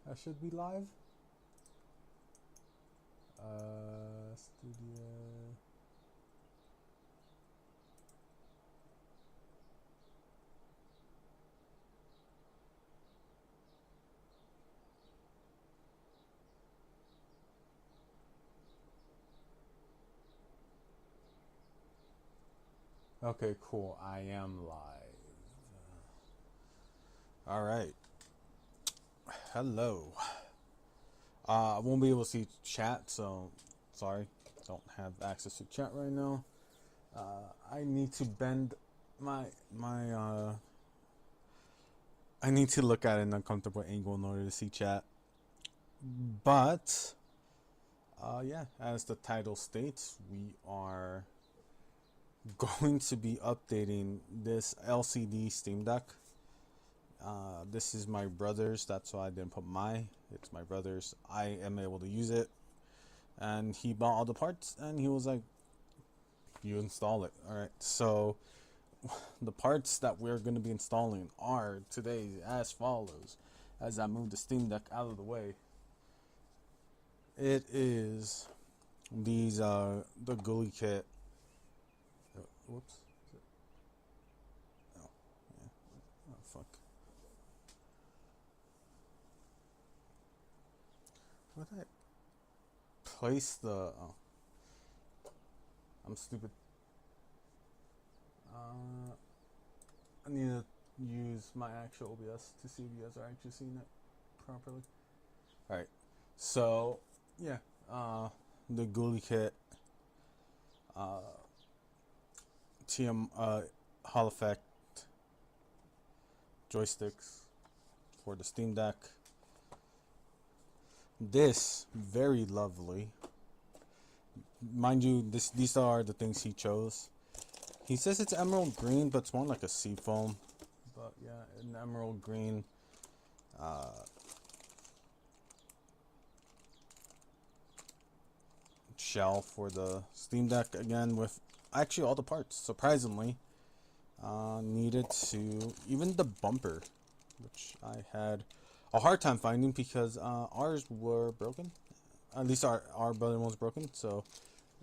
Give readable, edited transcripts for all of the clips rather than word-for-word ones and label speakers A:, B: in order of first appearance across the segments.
A: I should be live. Studio. Okay, cool. I am live. All right. Hello. I won't be able to see chat, so sorry. Don't have access to chat right now. I need to bend my. I need to look at an uncomfortable angle in order to see chat. But yeah, as the title states, we are going to be updating this LCD Steam Deck. This is my brother's. That's why I didn't put it's my brother's. I am able to use it, and he bought all the parts, and he was like, "You install it." All right. So the parts that we're going to be installing are today as follows. As I move the Steam Deck out of the way, it is these the GUI kit. Whoops. Oh, yeah. Oh, fuck. Where did I place the... Oh. I'm stupid. I need to use my actual OBS to see if you guys are actually seeing it properly. Alright. So, yeah. The GUI kit. Hall effect joysticks for the Steam Deck. This very lovely, mind you. These are the things he chose. He says it's emerald green, but it's more like a sea foam. But yeah, an emerald green. Shell for the Steam Deck again with actually all the parts. Surprisingly, needed to even the bumper, which I had a hard time finding because ours were broken. At least our brother was broken. So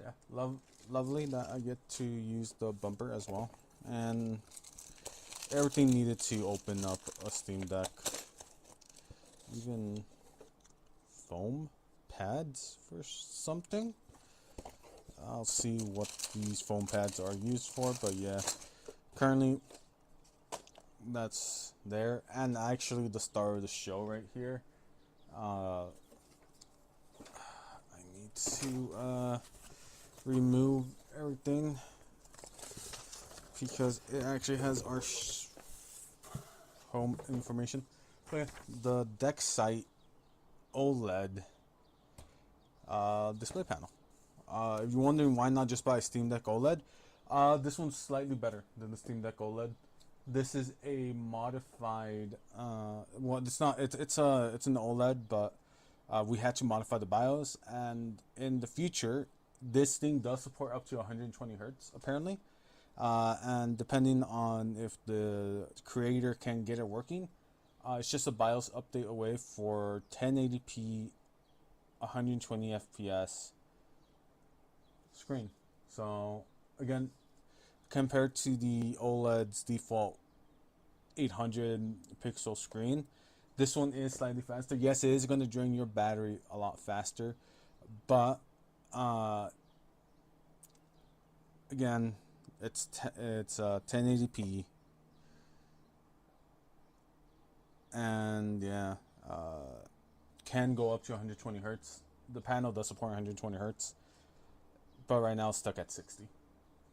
A: yeah, lovely that I get to use the bumper as well, and everything needed to open up a Steam Deck. Even foam pads for something. I'll see what these foam pads are used for, but yeah, currently that's there. And actually the star of the show right here, I need to remove everything because it actually has our home information. But yeah, the Decksight OLED display panel. If you're wondering why not just buy a Steam Deck OLED, this one's slightly better than the Steam Deck OLED. This is a modified. Well, it's not. It's an OLED, but we had to modify the BIOS, and in the future, this thing does support up to 120 hertz apparently, and depending on if the creator can get it working, it's just a BIOS update away for 1080p, 120 FPS screen. So again, compared to the OLED's default 800 pixel screen, this one is slightly faster. Yes, it is going to drain your battery a lot faster, but again, it's 1080p, and yeah, can go up to 120 hertz. The panel does support 120 hertz, but right now it's stuck at 60,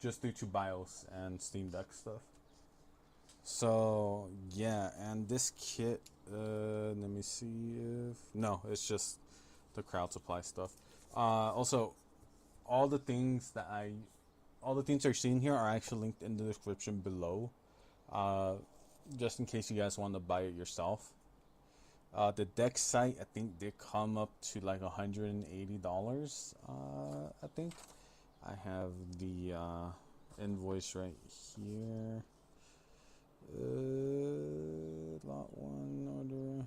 A: just due to BIOS and Steam Deck stuff. So yeah, and this kit, let me see if no, it's just the crowd supply stuff. Also, all the things you're seeing here are actually linked in the description below, just in case you guys want to buy it yourself. The Decksight, I think they come up to like $180. I think I have the invoice right here. Lot one order.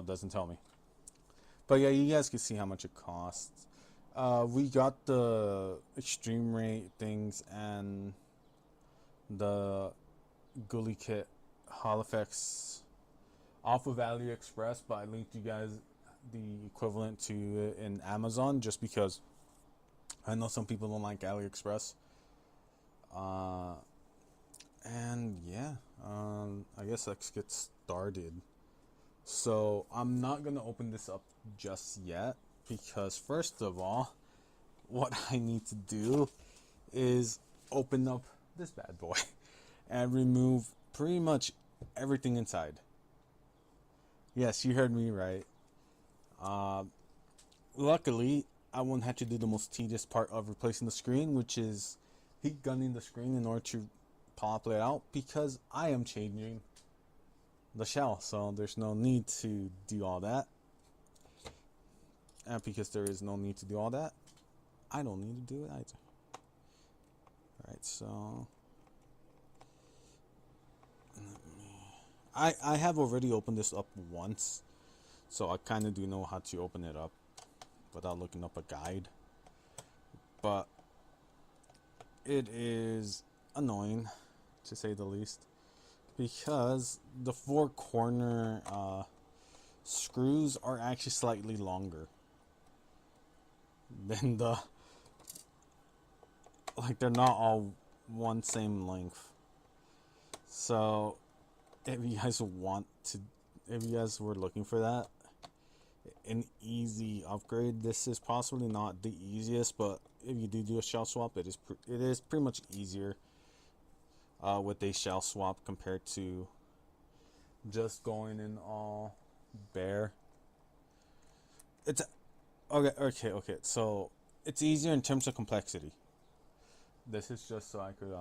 A: it doesn't tell me. But yeah, you guys can see how much it costs. We got the extreme rate things and the Ghoulie Kit Holophix off of AliExpress, but I linked you guys the equivalent to it in Amazon just because I know some people don't like AliExpress. And yeah, I guess let's get started. So I'm not gonna open this up just yet because first of all, what I need to do is open up this bad boy and remove pretty much everything inside. Yes, you heard me right. Luckily, I won't have to do the most tedious part of replacing the screen, which is heat gunning the screen in order to pop it out, because I am changing the shell, so there's no need to do all that. And because there is no need to do all that, I don't need to do it either. Alright, so I have already opened this up once, so I kind of do know how to open it up without looking up a guide. But it is annoying, to say the least, because the four corner screws are actually slightly longer than the, like, they're not all one same length. So if you guys were looking for that, an easy upgrade, this is possibly not the easiest, but if you do a shell swap, it is pretty much easier with a shell swap compared to just going in all bare. It's okay. So it's easier in terms of complexity. This is just so I could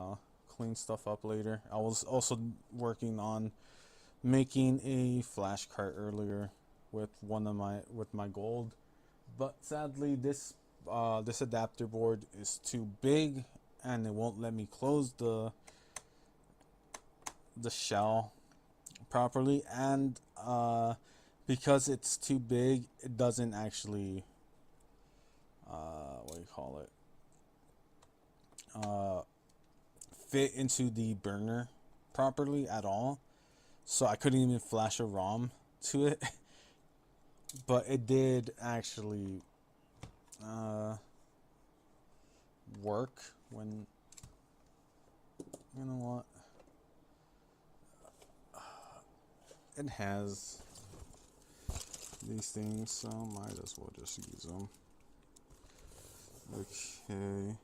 A: clean stuff up later. I was also working on making a flash cart earlier with my gold, but sadly this adapter board is too big and it won't let me close the shell properly, and because it's too big, it doesn't actually fit into the burner properly at all, so I couldn't even flash a ROM to it. But it did actually work when, you know what, it has these things, so might as well just use them. Okay.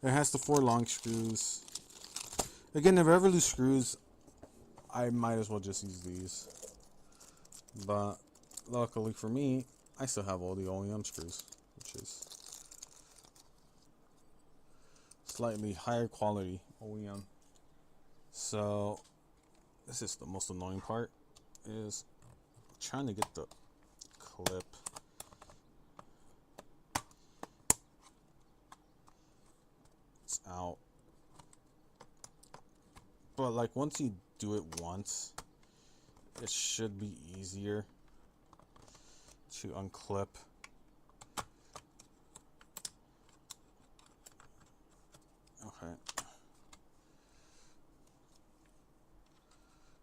A: It has the 4 long screws. Again, if I ever lose screws, I might as well just use these. But luckily for me, I still have all the OEM screws, which is slightly higher quality OEM. So this is the most annoying part, is trying to get the clip. It's out. But like once you do it once, it should be easier to unclip. Okay.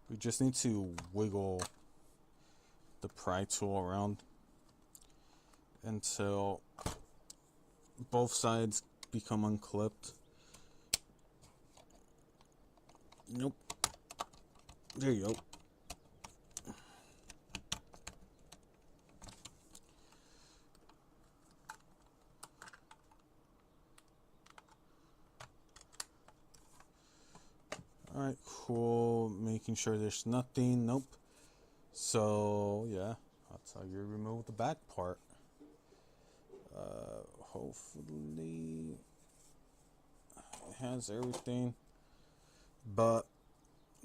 A: We just need to wiggle the pry tool around until both sides become unclipped. Nope. There you go. Alright, cool. Making sure there's nothing. Nope. So, yeah. That's how you remove the back part. Hopefully it has everything. But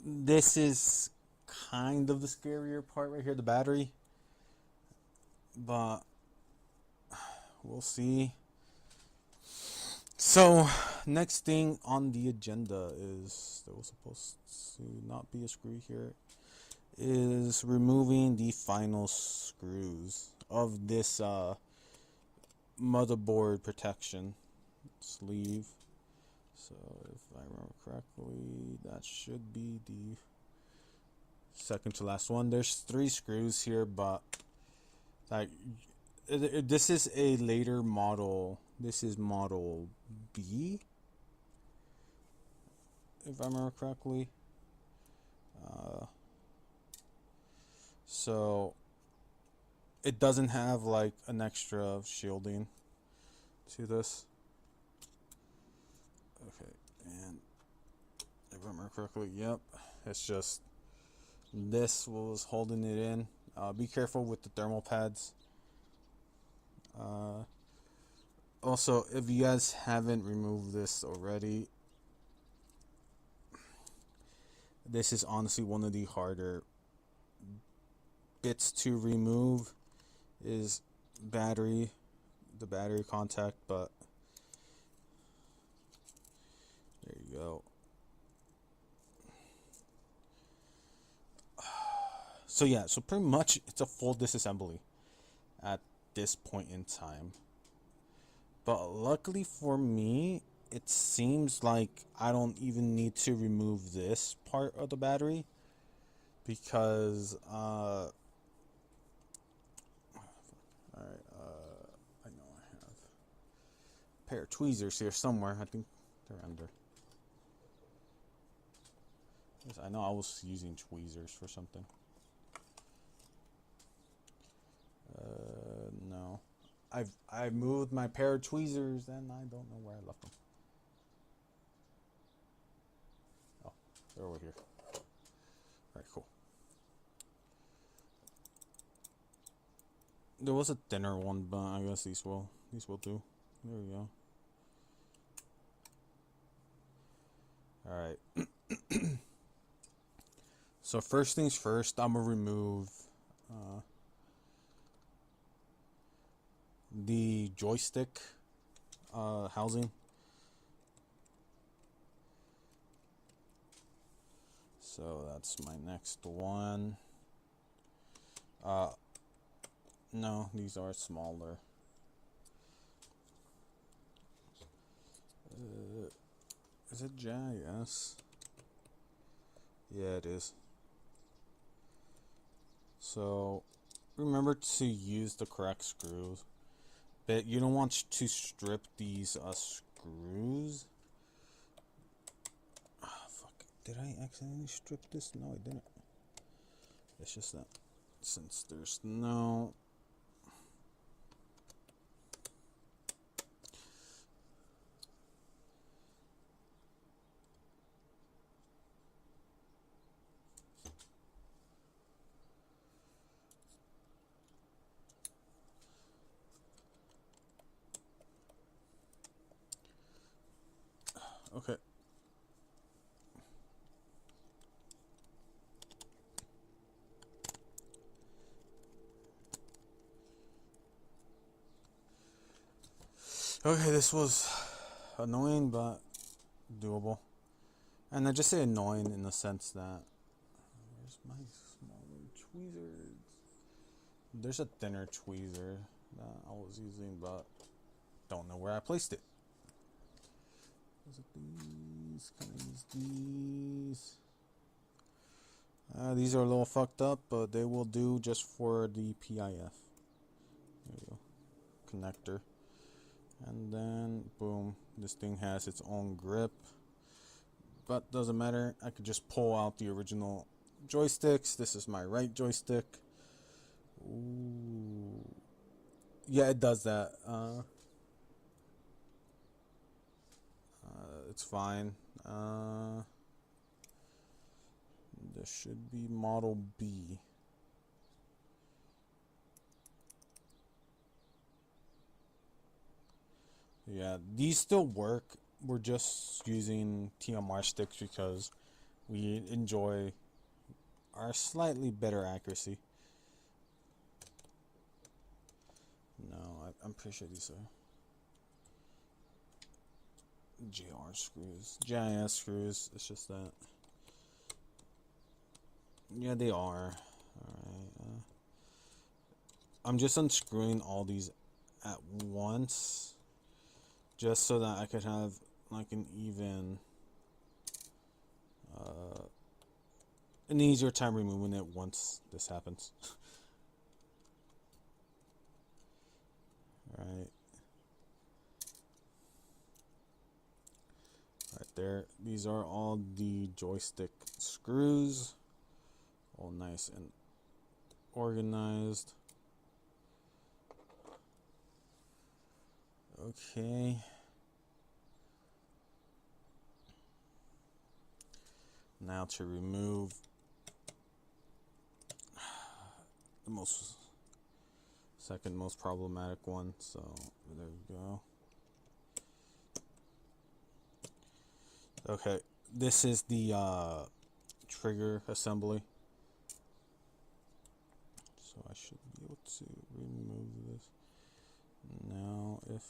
A: this is kind of the scarier part right here, the battery. But we'll see. So next thing on the agenda is, there was supposed to not be a screw here, is removing the final screws of this motherboard protection sleeve. So if I remember correctly, that should be the second to last one. There's 3 screws here, but like this is a later model. This is model B, if I remember correctly. So it doesn't have like an extra shielding to this. Okay, and if I remember correctly, yep, it's just this was holding it in. Be careful with the thermal pads. Also, if you guys haven't removed this already, this is honestly one of the harder bits to remove, is the battery contact, but there you go. So yeah, so pretty much it's a full disassembly at this point in time. But luckily for me, it seems like I don't even need to remove this part of the battery, because alright, I know I have a pair of tweezers here somewhere. I think they're under. Yes, I know I was using tweezers for something. No. I've moved my pair of tweezers and I don't know where I left them. Oh, they're over here. Alright, cool. There was a thinner one, but I guess these will do. There we go. Alright. So first things first, I'm gonna remove the joystick housing. So that's my next one. No, these are smaller. Is it J? Yes. Yeah, it is. So remember to use the correct screws. But you don't want to strip these screws. Ah, fuck. Did I accidentally strip this? No, I didn't. It's just that since there's no... Okay. Okay, this was annoying, but doable. And I just say annoying in the sense that... Where's my smaller tweezers? There's a thinner tweezer that I was using, but don't know where I placed it. Was it these? Can I use these? These are a little fucked up, but they will do just for the PIF. There you go. Connector. And then, boom, this thing has its own grip. But doesn't matter, I could just pull out the original joysticks. This is my right joystick. Ooh. Yeah, it does that. It's fine. This should be model B. Yeah, these still work. We're just using TMR sticks because we enjoy our slightly better accuracy. No, I'm pretty sure these are... JR screws, JIS screws. It's just that. Yeah, they are. Alright. I'm just unscrewing all these at once, just so that I could have like an easier time removing it once this happens. Alright. Right there. These are all the joystick screws. All nice and organized. Okay. Now to remove the second most problematic one. So there we go. Okay, this is the trigger assembly. So I should be able to remove this. Now if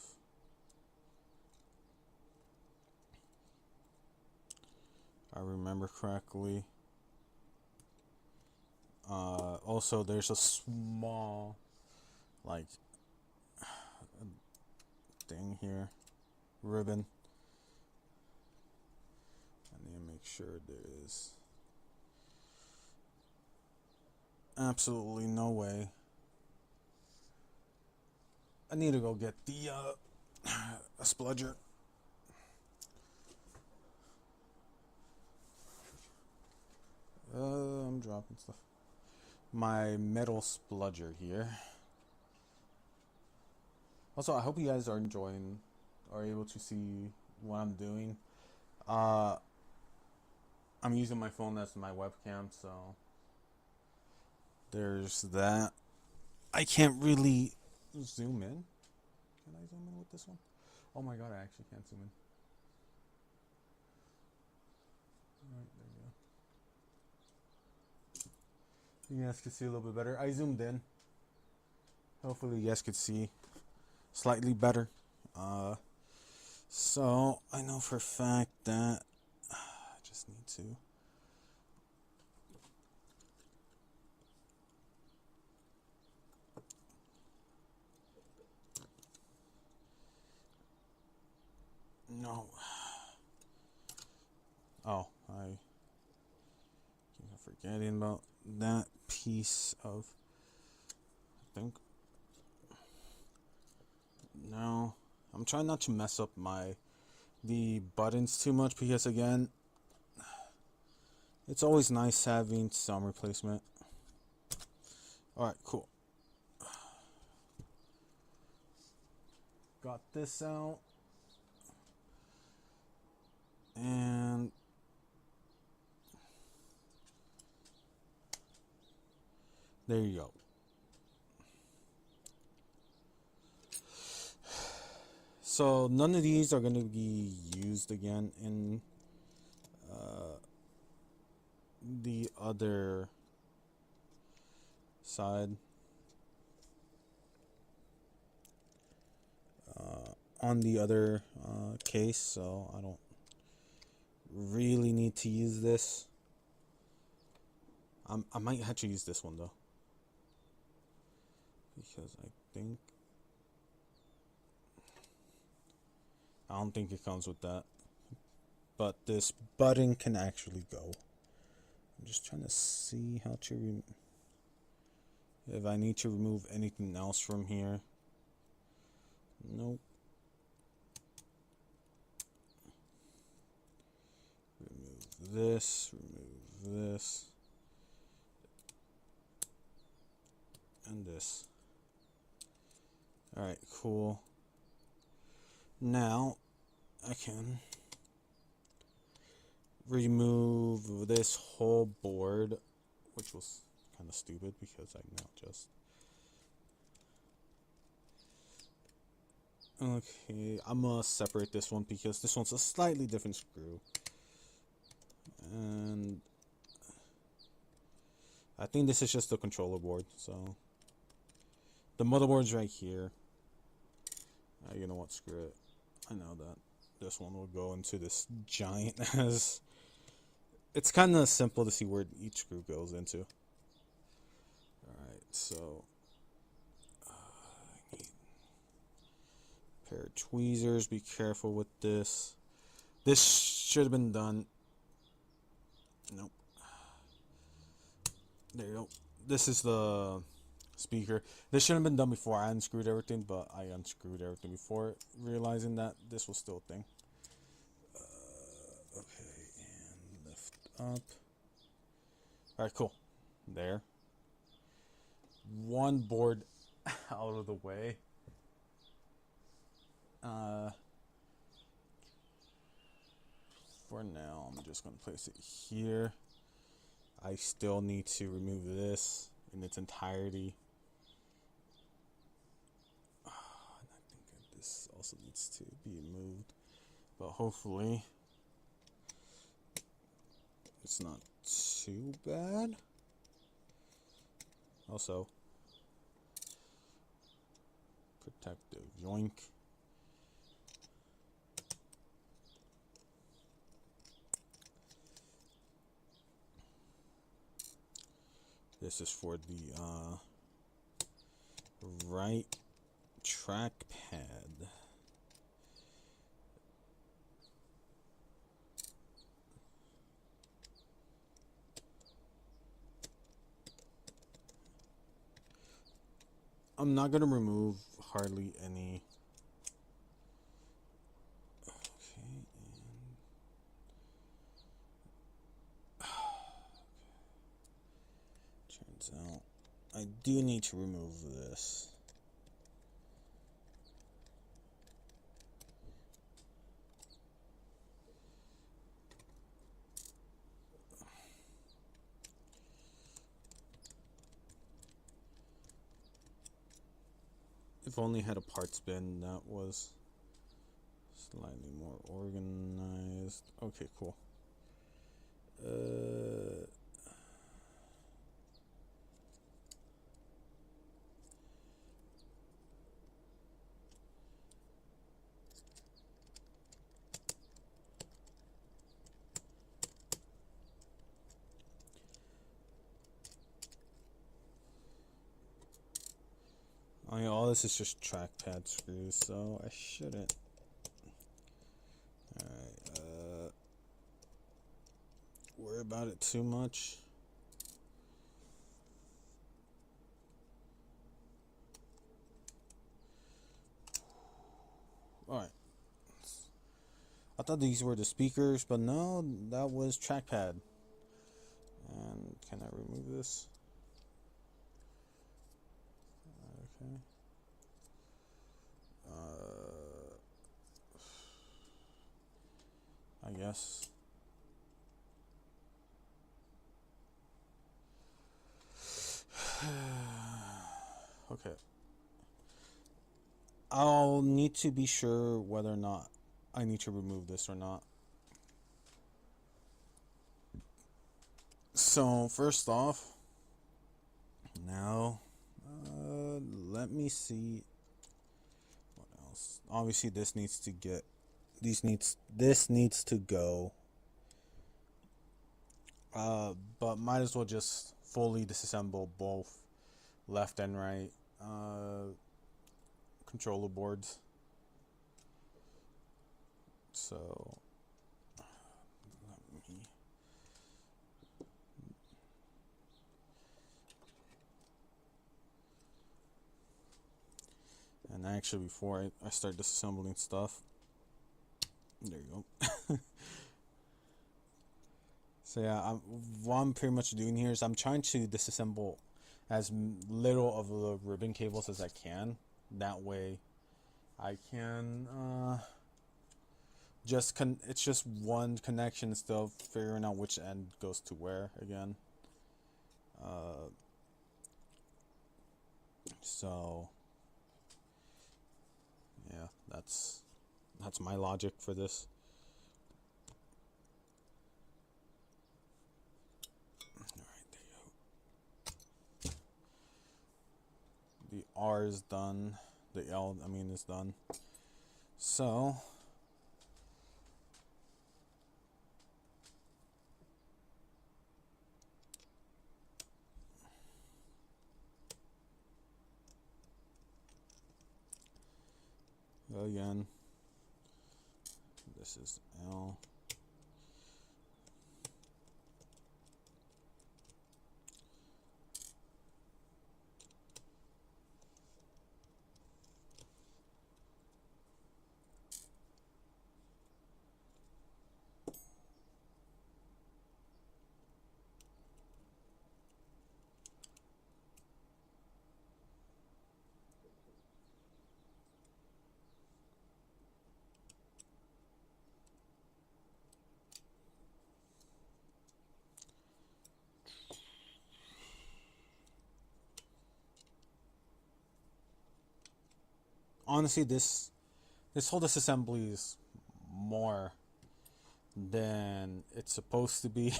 A: I remember correctly, also there's a small like thing here, ribbon. I need to make sure there is absolutely no way. I need to go get the a spludger. I'm dropping stuff. My metal spludger here. Also, I hope you guys are enjoying, are able to see what I'm doing. I'm using my phone as my webcam, so there's that. I can't really zoom in. Can I zoom in with this one? Oh my god, I actually can't zoom in. Alright, there we go. You guys can see a little bit better. I zoomed in. Hopefully you guys could see slightly better. So I know for a fact that I just need to no. Oh, I keep forgetting about that piece of, I think. No, I'm trying not to mess up the buttons too much, because again, it's always nice having some replacement. Alright, cool. Got this out. And there you go. So none of these are going to be used again in the other side. On the other case, so I don't really need to use this. I might have to use this one though, because I don't think it comes with that, but this button can actually go. I'm just trying to see how to if I need to remove anything else from here. Nope. Remove this, and this. Alright, cool. Now I can remove this whole board, which was kind of stupid because I now just... Okay, I'm gonna separate this one because this one's a slightly different screw. And I think this is just the controller board, so the motherboard's right here. You know what, screw it. I know that. This one will go into this giant as it's kind of simple to see where each screw goes into. Alright, so I need a pair of tweezers. Be careful with this. This should have been done. Nope. There you go. This is the speaker. This shouldn't have been done before I unscrewed everything, but I unscrewed everything before realizing that this was still a thing. Okay, and lift up. Alright, cool. There. One board out of the way. For now, I'm just going to place it here. I still need to remove this in its entirety. I think this also needs to be moved, but hopefully it's not too bad. Also, protective yoink. This is for the right trackpad. I'm not going to remove hardly any. Turns out I do need to remove this. If only had a parts bin that was slightly more organized. Okay, cool. I mean, all this is just trackpad screws, so I shouldn't. Alright, worry about it too much. Alright. I thought these were the speakers, but no, that was trackpad. And can I remove this? Okay. I guess. Okay. I'll need to be sure whether or not I need to remove this or not. So first off, now let me see what else. Obviously this needs to get this needs to go. But might as well just fully disassemble both left and right controller boards. So let me and actually before I start disassembling stuff, there you go. So yeah, what I'm pretty much doing here is I'm trying to disassemble as little of the ribbon cables as I can. That way I can it's just one connection instead of figuring out which end goes to where again. So yeah, that's my logic for this. The R is done. The L, I mean, is done. So again. This is L. Honestly, this whole disassembly is more than it's supposed to be.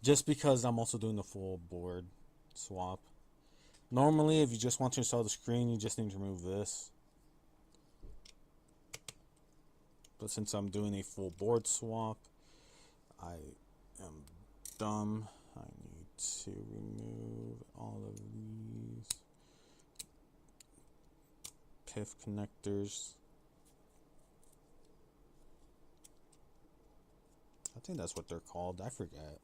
A: Just because I'm also doing the full board swap. Normally, if you just want to install the screen, you just need to remove this. But since I'm doing a full board swap, I am dumb. I need to remove all of these PIF connectors. I think that's what they're called. I forget.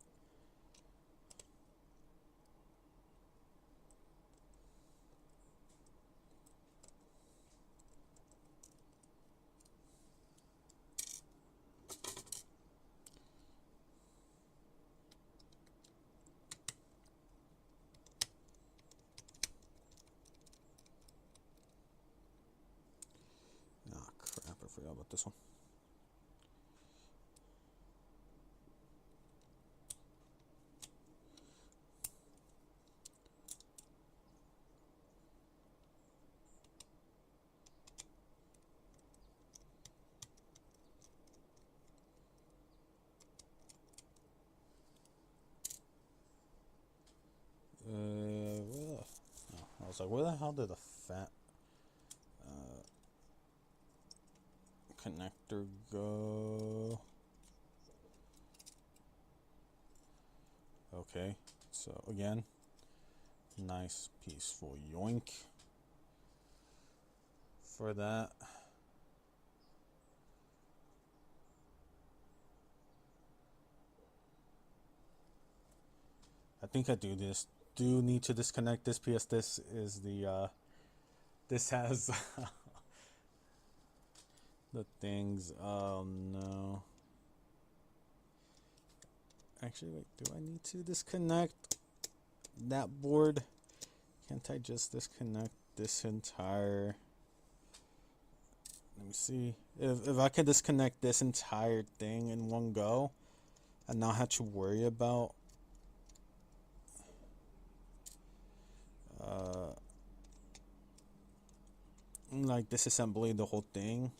A: Ah, crap. I forgot about this one. I was like, where the hell did the fat connector go? Okay, so again, nice peaceful yoink for that. I think I do need to disconnect this PS. This is the this has the things. Oh no. Actually, wait, do I need to disconnect that board? Can't I just disconnect this entire... Let me see. If I can disconnect this entire thing in one go and not have to worry about like disassembling the whole thing.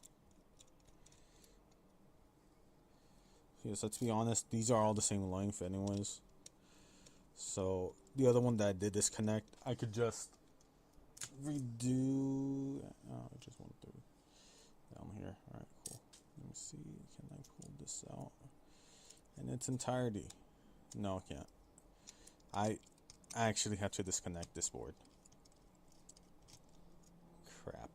A: Because let's be honest, these are all the same length anyways. So the other one that I did disconnect, I could just redo. Oh, I just went through down here. All right, cool. Let me see. Can I pull this out in its entirety? No, I can't. I actually have to disconnect this board. Crap.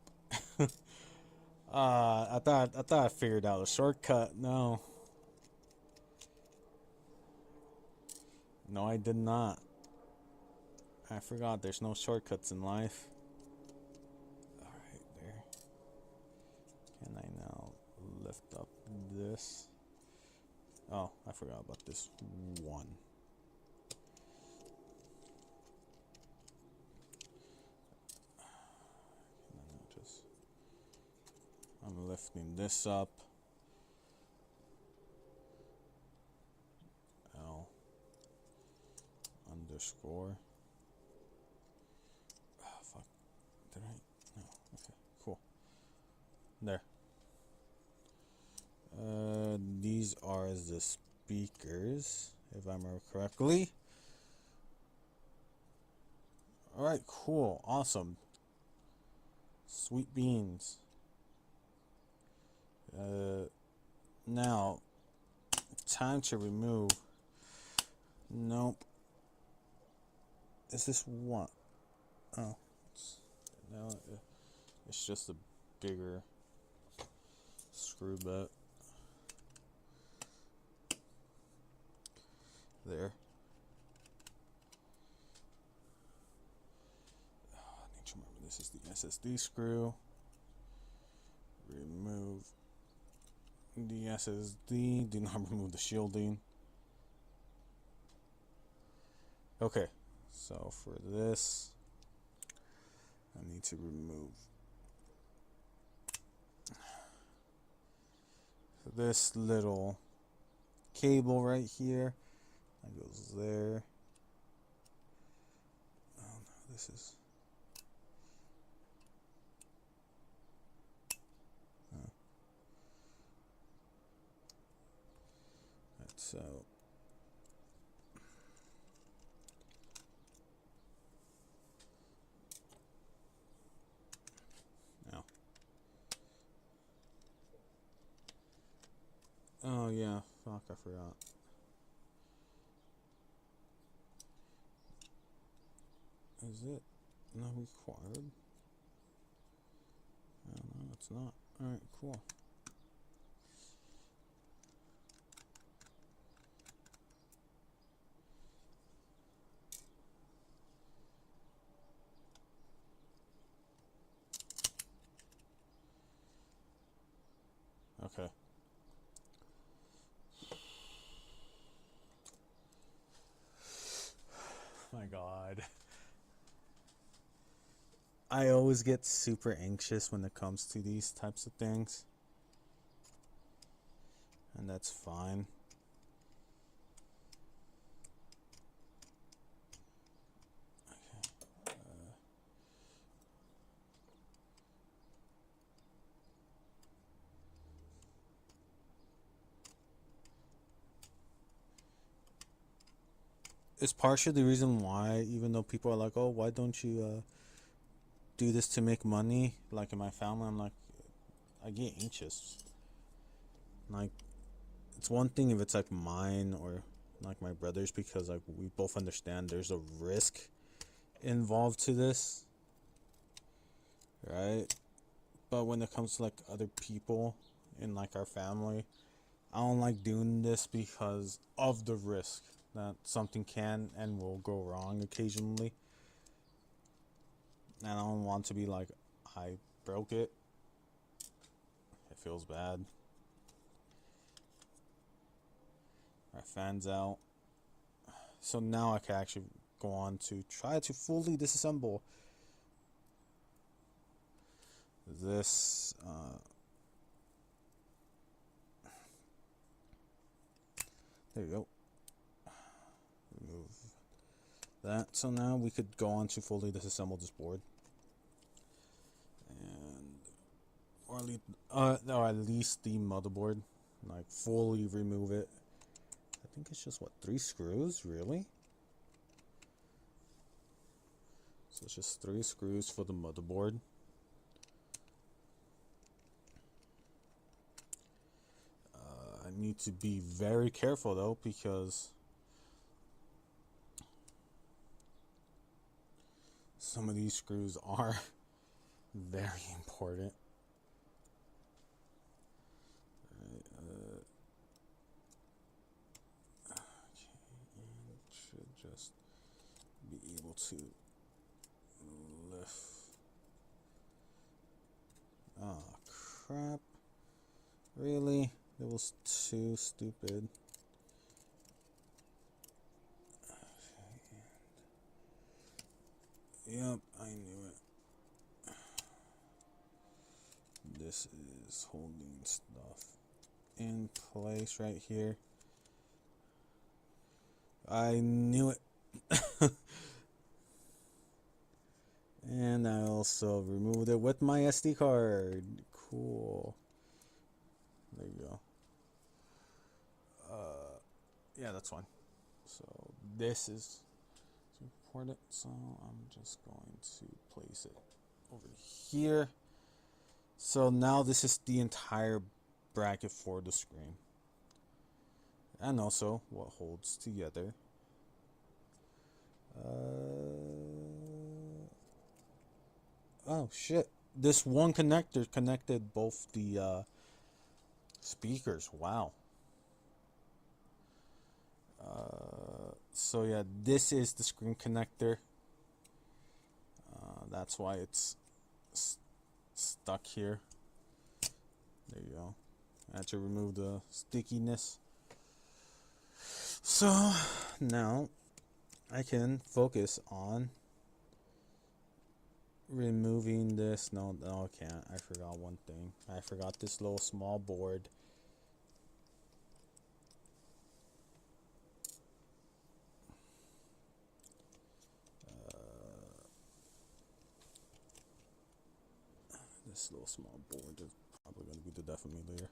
A: I thought I figured out a shortcut. No. No, I did not. I forgot there's no shortcuts in life. Alright, there. Can I now lift up this? Oh, I forgot about this one. I'm lifting this up. L underscore. Oh, fuck. Did I? No. Okay, cool. There. These are the speakers, if I remember correctly. Alright, cool. Awesome. Sweet beans. Now, time to remove. Nope. Is this what? Oh, no, it's just a bigger screw bit. There. I need to remember this is the SSD screw. Remove the SSD. Do not remove the shielding. Okay, so for this, I need to remove this little cable right here. That goes there. Oh no, this is. Oh. Right, so. Now. Oh yeah, fuck, I forgot. Is it not required? No, it's not. Alright, cool. Okay. My God. I always get super anxious when it comes to these types of things. And that's fine. Okay. It's partially the reason why, even though people are like, oh, why don't you do this to make money? Like in my family, I'm like, I get anxious. Like, it's one thing if it's like mine or like my brother's, because like we both understand there's a risk involved to this, right? But when it comes to like other people in like our family, I don't like doing this because of the risk that something can and will go wrong occasionally. And I don't want to be like, I broke it. It feels bad. Our fan's out. So now I can actually go on to try to fully disassemble this. There you go. Remove that. So now we could go on to fully disassemble this board. And or at least the motherboard. Like fully remove it. I think it's just what, 3 screws, really? So it's just 3 screws for the motherboard. I need to be very careful though, because some of these screws are very important. Right, okay, and should just be able to lift. Oh crap! Really? It was too stupid. Yep, I knew it. This is holding stuff in place right here. I knew it. And I also removed it with my SD card. Cool. There you go. Yeah, that's fine. So this is important. So I'm just going to place it over here. So now this is the entire bracket for the screen. And also what holds together. Oh shit. This one connector connected both the Speakers, wow. So yeah, this is the screen connector. That's why it's stuck here. There you go. I had to remove the stickiness. So now I can focus on removing this. No, I can't. I forgot one thing. I forgot this little small board. This little small board is probably going to be the death of me later.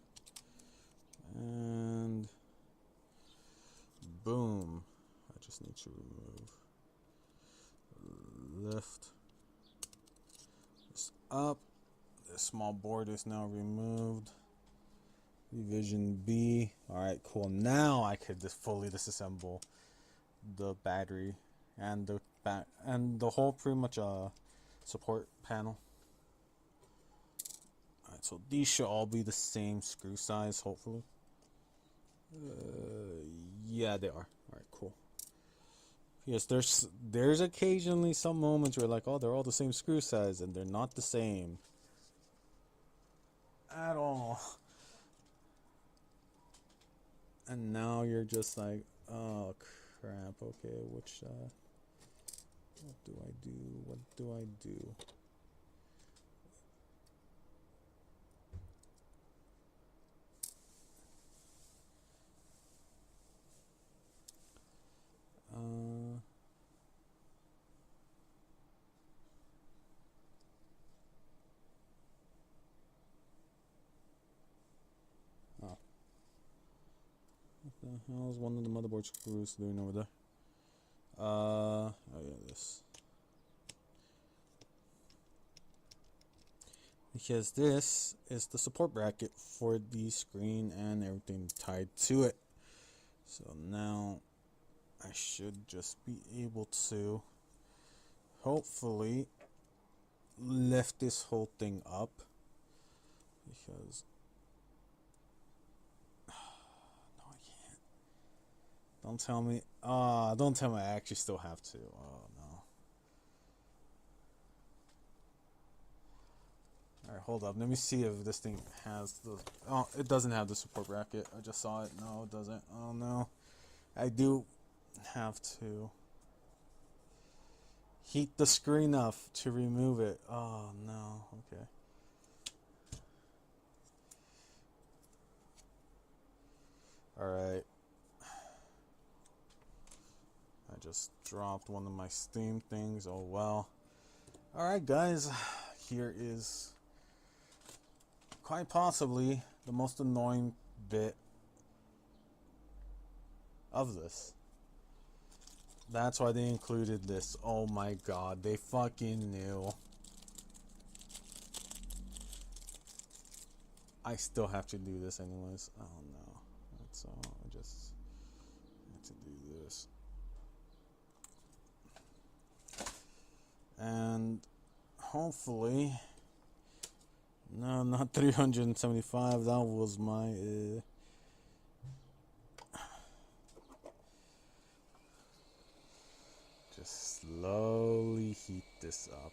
A: And boom. I just need to remove. Lift this up. This small board is now removed. Revision B. Alright, cool. Now I could just fully disassemble the battery and the whole pretty much support panel. Alright, so these should all be the same screw size, hopefully. Yeah, they are. Alright, cool. Yes, there's occasionally some moments where like, oh, they're all the same screw size, and they're not the same at all. And now you're just like, oh crap, okay, which what do I do? What do I do? Oh. What the hell is one of the motherboard screws doing over there? Oh yeah, this. Because this is the support bracket for the screen and everything tied to it. So now I should just be able to hopefully lift this whole thing up, because no, I can't. Don't tell me. Don't tell me I actually still have to. Oh no. Alright, hold up. Let me see if this thing has the... Oh, it doesn't have the support bracket. I just saw it. No, it doesn't. Oh no. I do have to heat the screen up to remove it. Oh no. Okay. Alright. I just dropped one of my Steam things. Oh well. Alright guys. Here is quite possibly the most annoying bit of this. That's why they included this. Oh my god, they fucking knew. I still have to do this anyways. Oh no. So I just have to do this. And hopefully, no, not 375. That was my just slowly heat this up.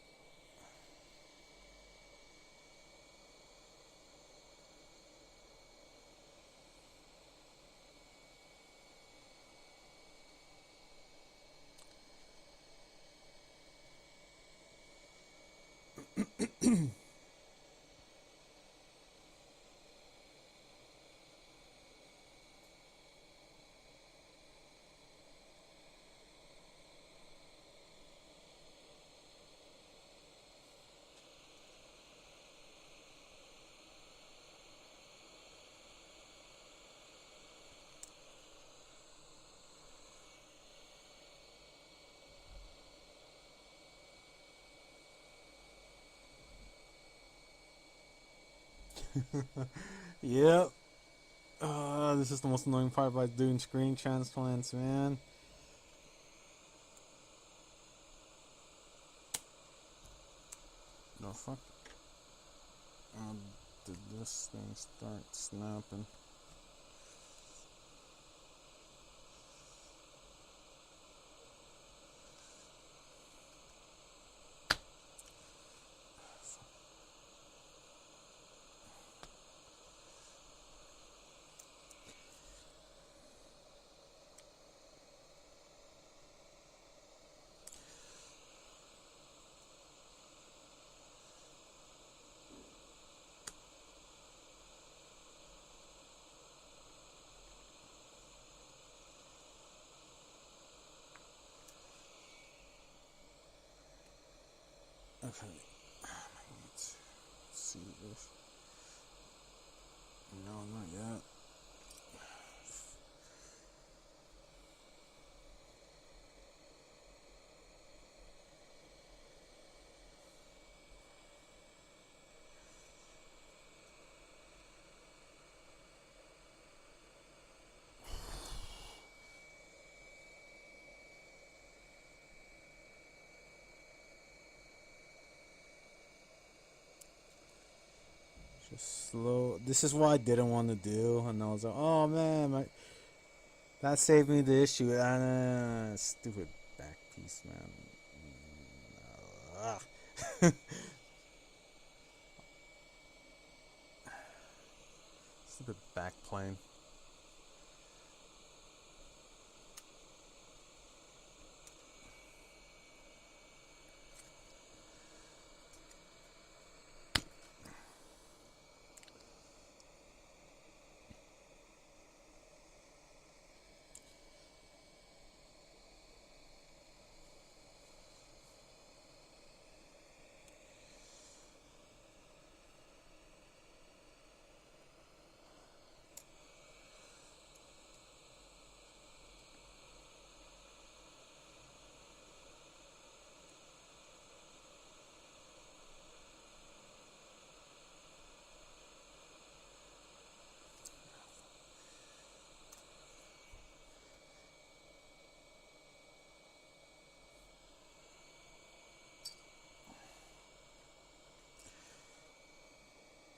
A: Yep. This is the most annoying part about doing screen transplants, man. No fuck. did this thing start snapping? Okay. Let's see if. No, not yet. Just slow. This is what I didn't want to do, and I was like, "Oh man, that saved me the issue." Stupid back piece, man. Ugh. Stupid back plane.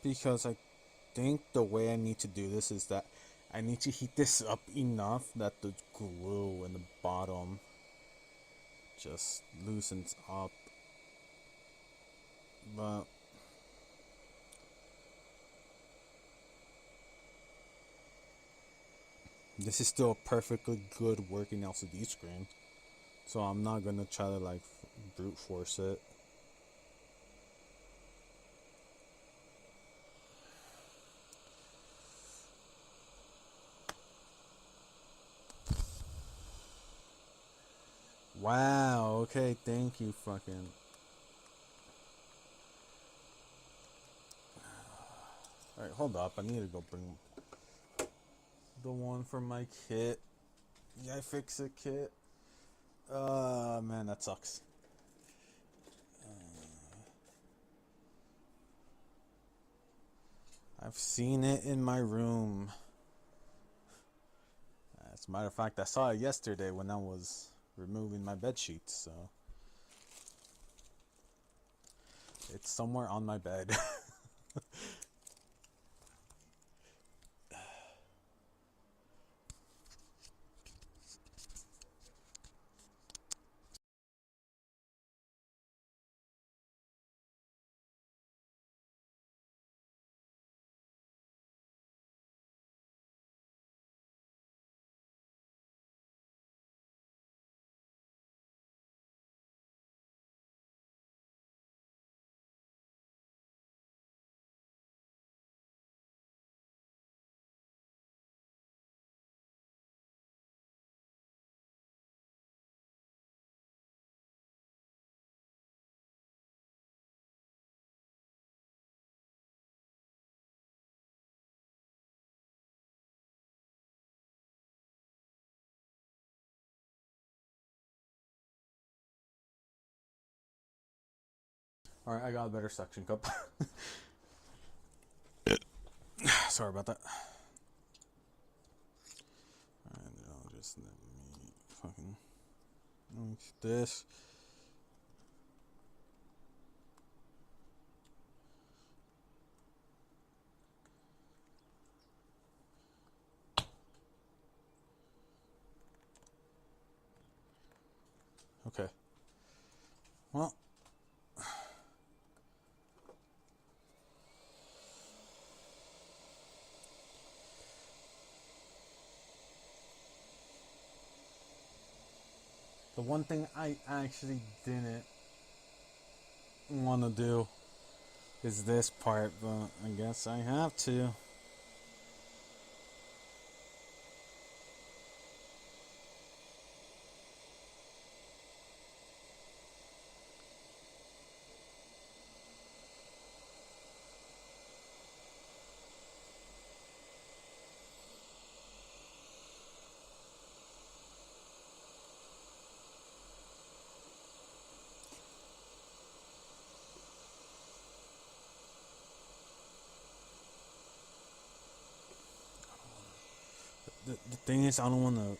A: Because I think the way I need to do this is that I need to heat this up enough that the glue in the bottom just loosens up. But this is still a perfectly good working LCD screen, so I'm not gonna try to like brute force it. Wow, okay, thank you, fucking. Alright, hold up, I need to go bring the one for my kit. Yeah, I fix it kit. Man, that sucks. I've seen it in my room. As a matter of fact, I saw it yesterday when I was removing my bed sheets, so it's somewhere on my bed. Alright, I got a better suction cup. Sorry about that. Alright, I'll just let me fucking mix this. Okay. Well, the one thing I actually didn't want to do is this part, but I guess I have to. The thing is, I don't want to.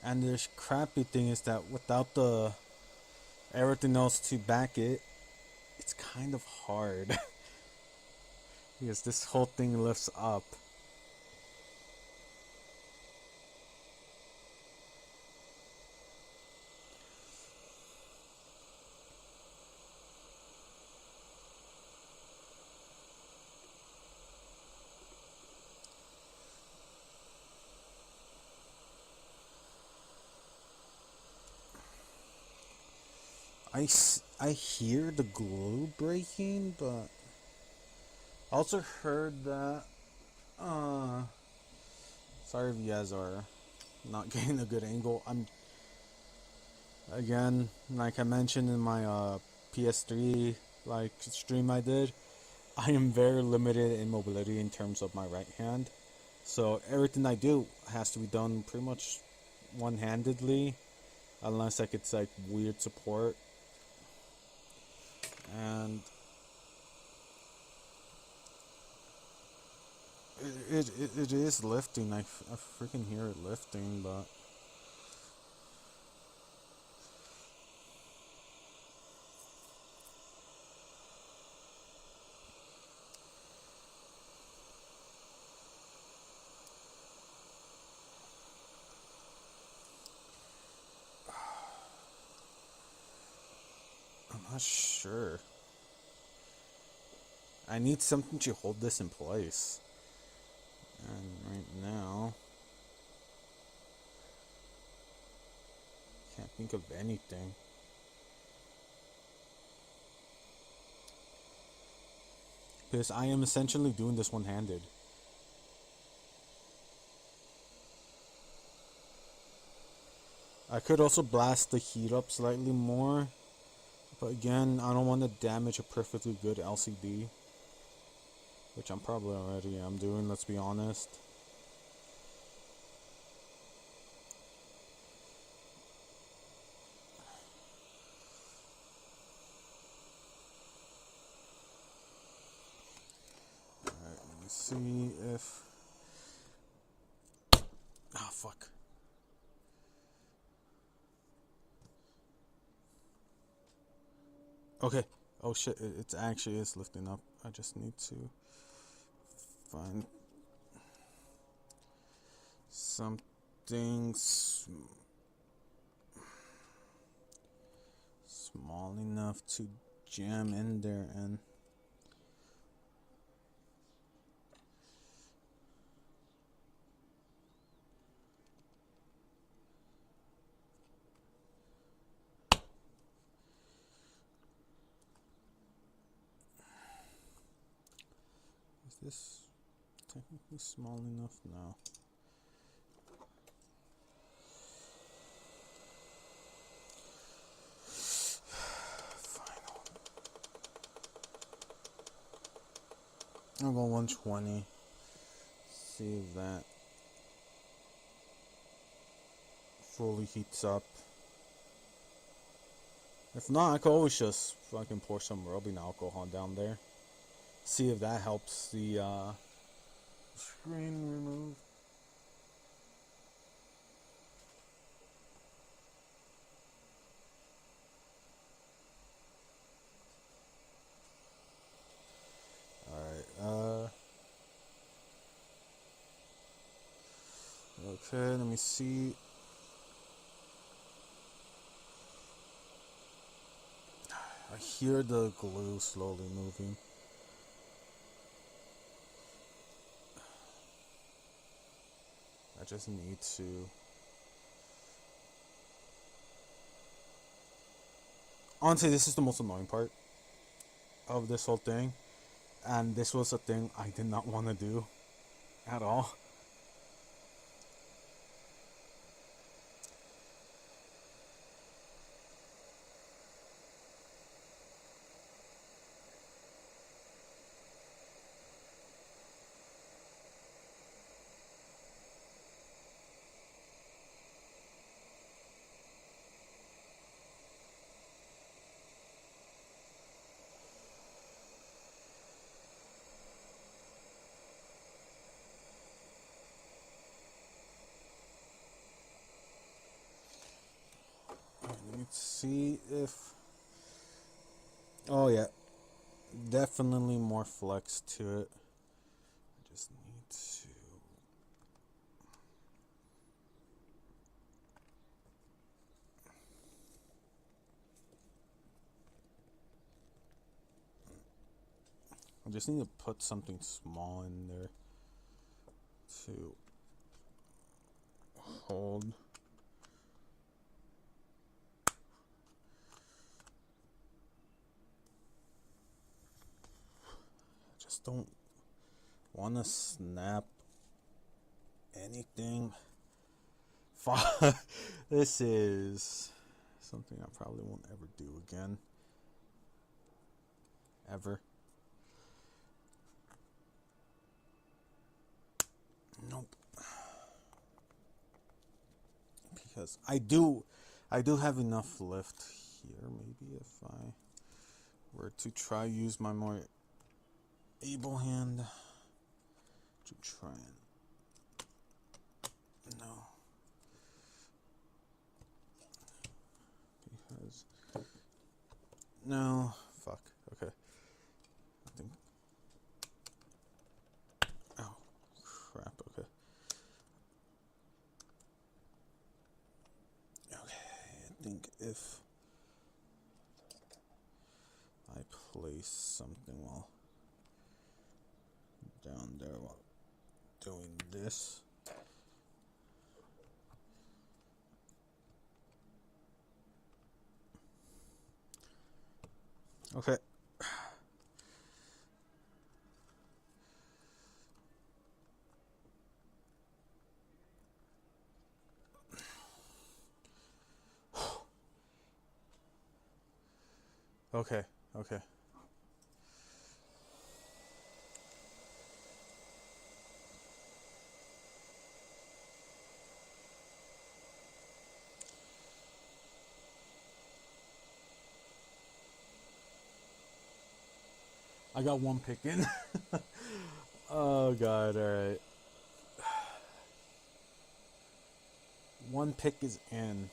A: And the crappy thing is that without the everything else to back it, it's kind of hard. Because this whole thing lifts up. I hear the glue breaking, but I also heard that, sorry if you guys are not getting a good angle. Again, like I mentioned in my PS3 like stream I did, I am very limited in mobility in terms of my right hand. So everything I do has to be done pretty much one-handedly, unless like it's like weird support. And it is lifting. I freaking hear it lifting, but I'm not sure. I need something to hold this in place. And right now, can't think of anything. Because I am essentially doing this one-handed. I could also blast the heat up slightly more. But again, I don't want to damage a perfectly good LCD. Which I'm probably already am doing, let's be honest. Alright, let me see if... Ah, fuck. Okay. Oh shit, it actually is lifting up. I just need to find something small enough to jam in there and is this technically small enough now? I'll go 120. See if that fully heats up. If not, I could always just fucking pour some rubbing alcohol down there. See if that helps the screen remove. Okay, let me see. I hear the glue slowly moving. I just need to... Honestly, this is the most annoying part of this whole thing. And this was a thing I did not want to do at all. Let me see if... Oh yeah, definitely more flex to it. I just need to... I just need to put something small in there to hold. I just don't want to snap anything. This is something I probably won't ever do again. Ever. Nope. Because I do have enough left here. Maybe if I were to try use my more able hand to try and... No. Because... No. Fuck. Okay. I think... Oh. Crap. Okay. I think if I place something while down there while doing this. Okay. Okay, okay. I got one pick in. Oh god, alright. One pick is in.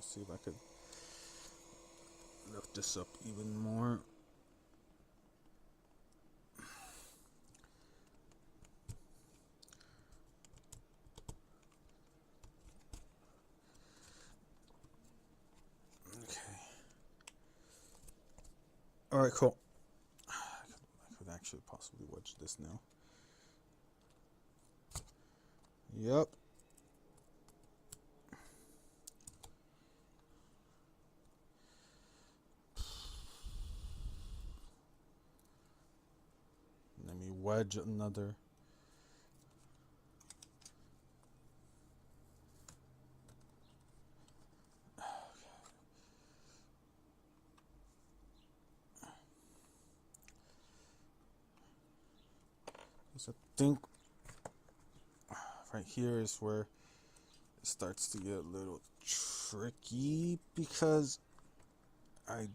A: See if I could lift this up even more. Okay. Alright, cool. I could actually possibly wedge this now. Yep. wedge another. So I think right here is where it starts to get a little tricky because I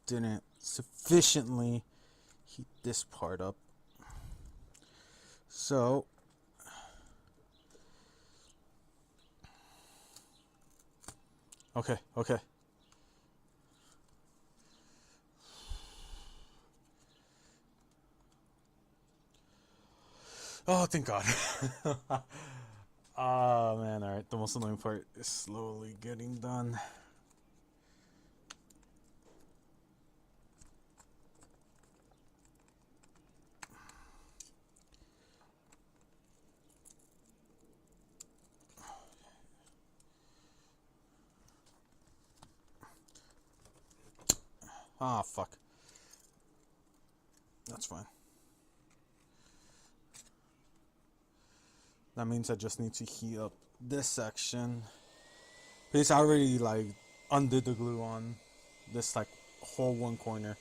A: didn't sufficiently heat this part up. So okay. Oh, thank God. Oh man, alright, the most annoying part is slowly getting done. Ah, fuck. That's fine. That means I just need to heat up this section. Because I already like undid the glue on this like whole one corner.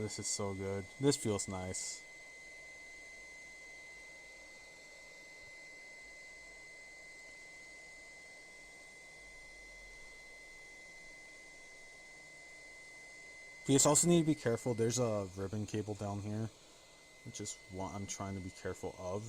A: This is so good. This feels nice. You just also need to be careful. There's a ribbon cable down here, which is what I'm trying to be careful of.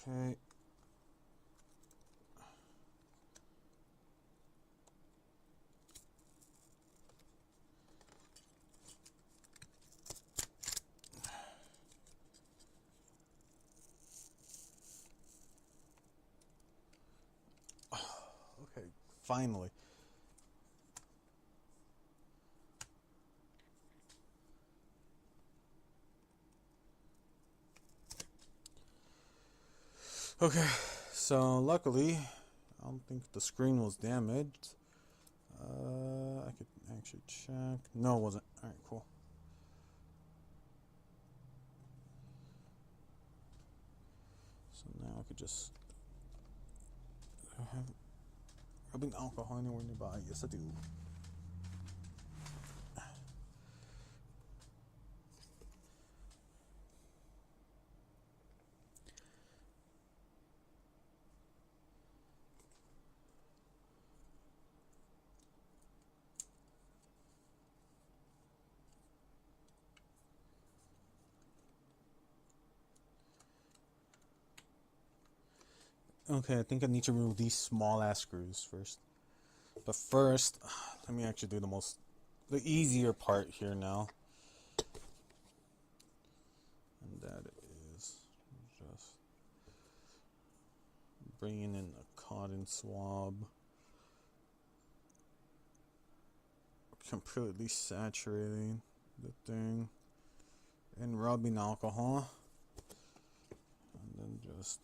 A: Okay. Okay, finally. Okay, so luckily, I don't think the screen was damaged. I could actually check. No, it wasn't. Alright, cool. So now I could just have rubbing alcohol anywhere nearby. Yes, I do. Okay, I think I need to remove these small ass screws first. But first, let me actually do the easier part here now. And that is just bringing in a cotton swab. Completely saturating the thing. And rubbing alcohol. And then just...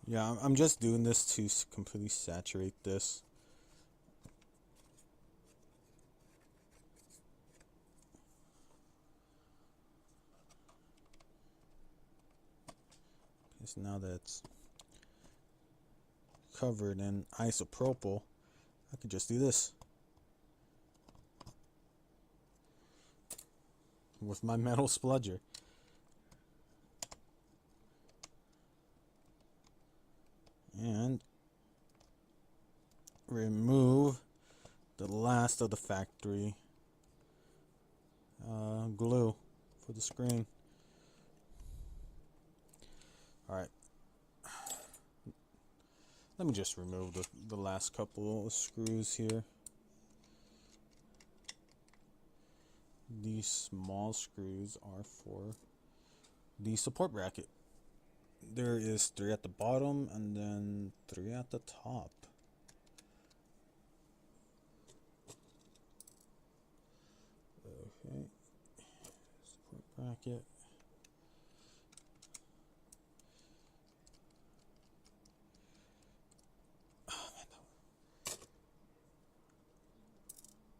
A: Yeah, I'm just doing this to completely saturate this. Because now that it's covered in isopropyl, I could just do this with my metal spludger. And remove the last of the factory glue for the screen. Alright. Let me just remove the last couple of screws here. These small screws are for the support bracket. There is 3 at the bottom and then 3 at the top. Okay. Support bracket.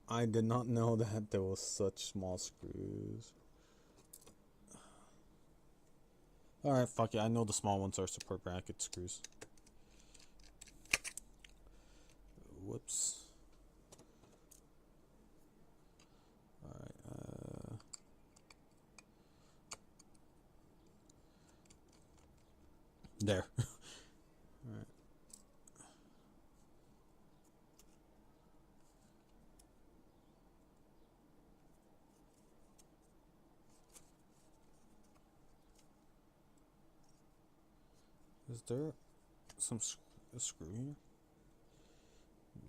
A: I did not know that there was such small screws. Alright, fuck it. I know the small ones are support bracket screws. Whoops. Alright, there. Alright. Is there a screw here?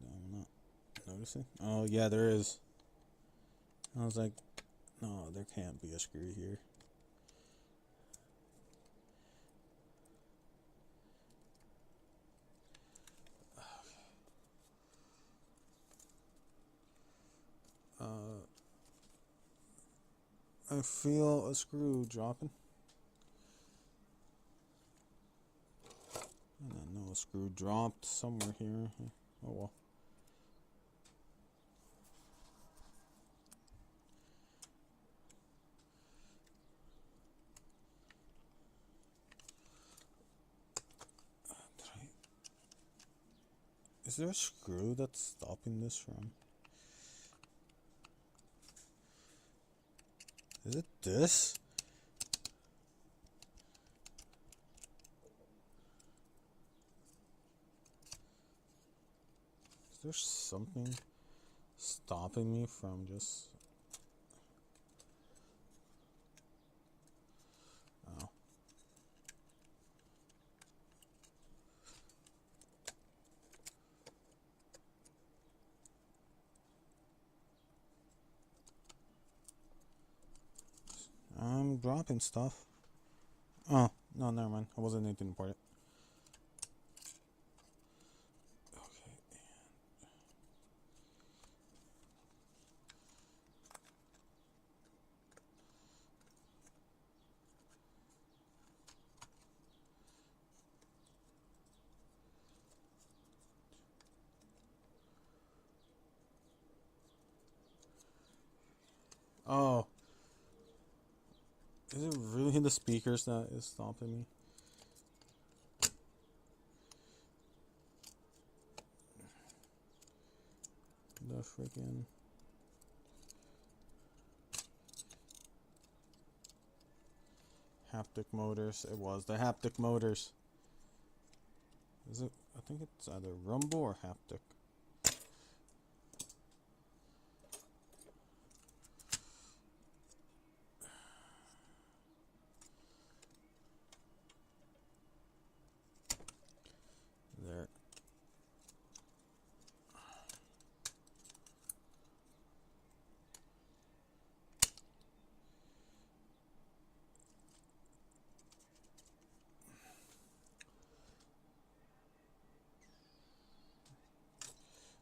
A: No, I'm not noticing. Oh, yeah, there is. I was like, no, there can't be a screw here. I feel a screw dropping. And I know a screw dropped somewhere here. Oh well. Is there a screw that's stopping this from? Is it this? Is there something stopping me from just... Oh. I'm dropping stuff. Oh, no, never mind. I wasn't anything important. Oh. Is it really the speakers that is stopping me? The freaking... haptic motors. It was the haptic motors. Is it? I think it's either rumble or haptic. There.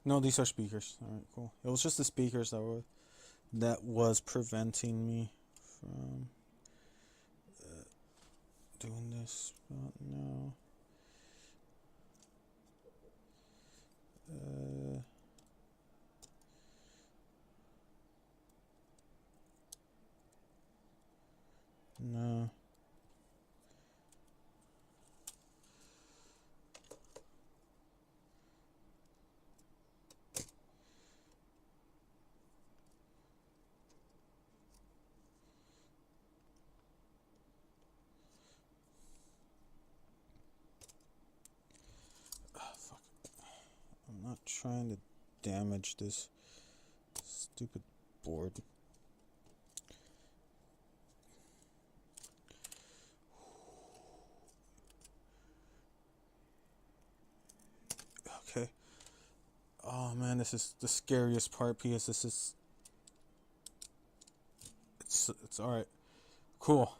A: No, these are speakers. All right, cool. It was just the speakers that was preventing me from doing this. But no. No. Fuck. I'm not trying to damage this stupid board. Oh man, this is the scariest part because this is it's all right. Cool.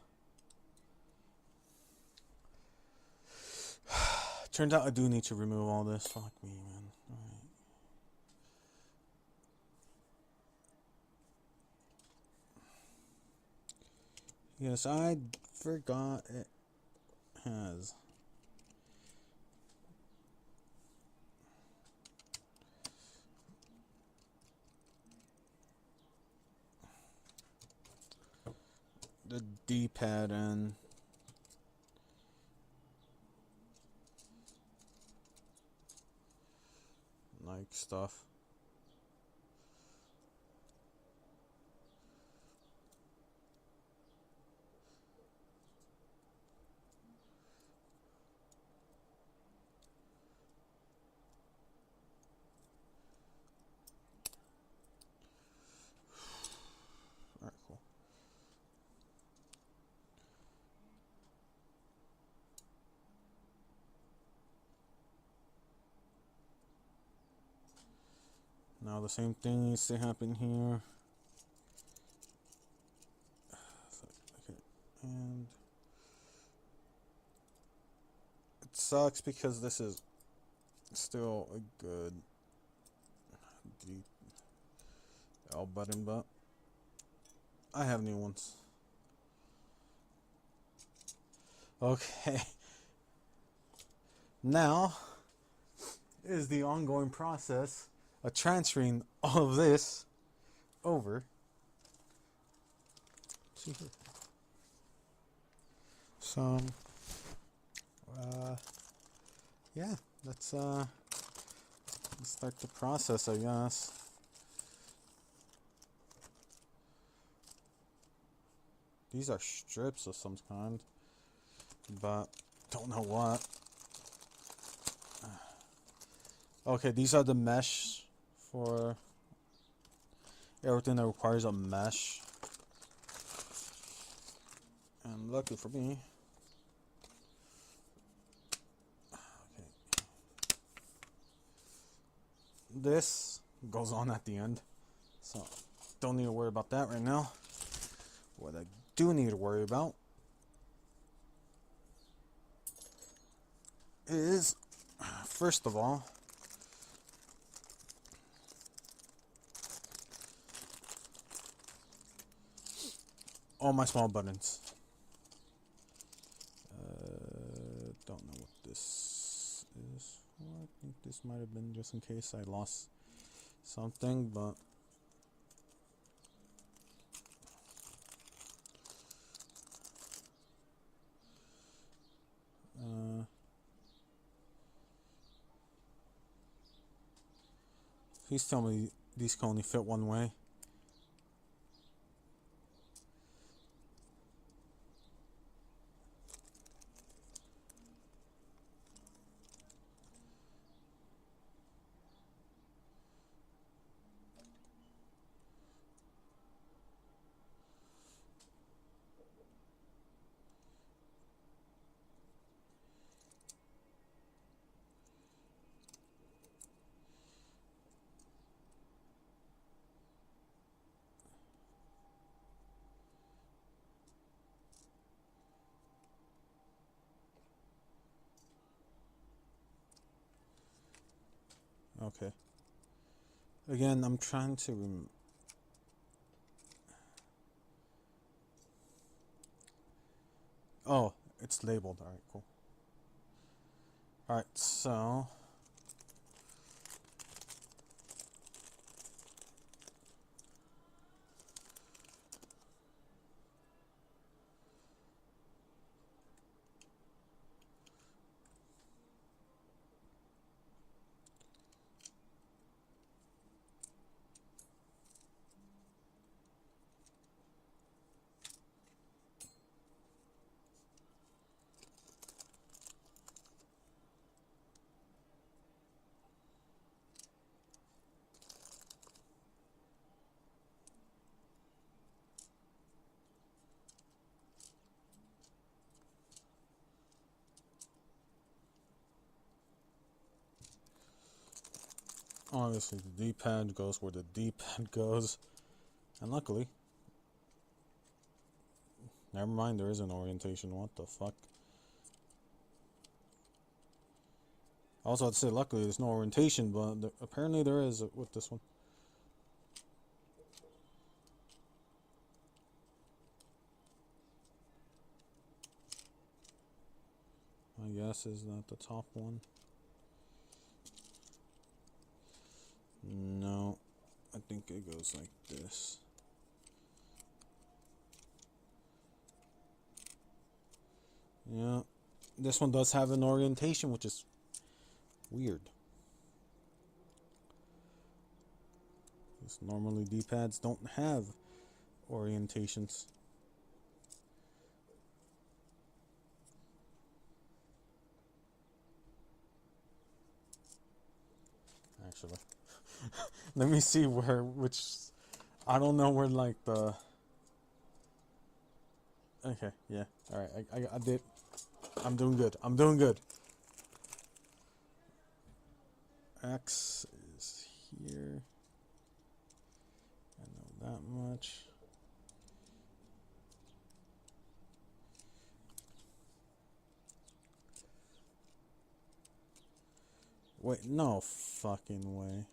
A: Turns out I do need to remove all this. Fuck me, man. All right. Yes, I forgot it has. The D-pad and like stuff. Alright, cool. Now the same thing needs to happen here. Okay. And it sucks because this is still a good L button, but I have new ones. Okay. Now is the ongoing process of transferring all of this over to here. So, yeah, let's start the process, I guess. These are strips of some kind, but don't know what. Okay, these are the mesh for everything that requires a mesh. And lucky for me, okay, this goes on at the end, so don't need to worry about that right now. What I do need to worry about is, first of all, all my small buttons. Don't know what this is for. I think this might have been just in case I lost something, but please tell me these can only fit one way. Okay. Again, I'm trying to oh, it's labeled. Alright, cool. Alright, so Obviously, the D-pad goes where the D-pad goes. And luckily, never mind, there is an orientation. What the fuck? Also, I'd say luckily there's no orientation, but apparently there is with this one. My guess is that the top one. No, I think it goes like this. Yeah, this one does have an orientation, which is weird. Because normally D-pads don't have orientations. Actually, let me see which. I don't know where like the. Okay, yeah, all right, I did. I'm doing good. I'm doing good. X is here. I know that much. Wait, no fucking way.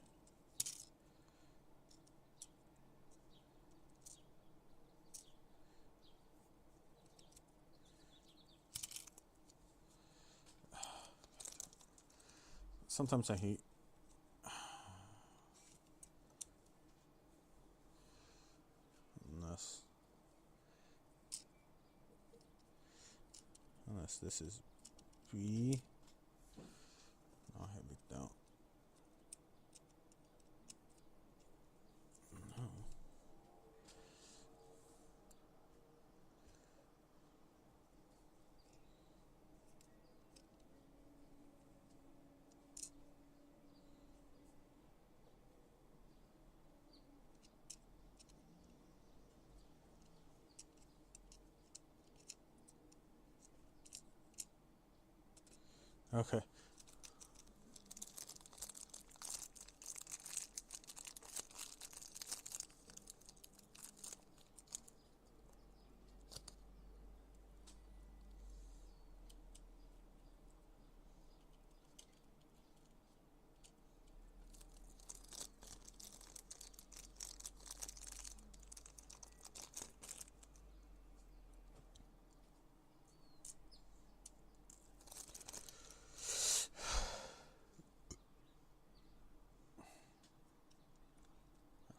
A: Sometimes I hate. Unless this is B. I'll have it down. No. Okay.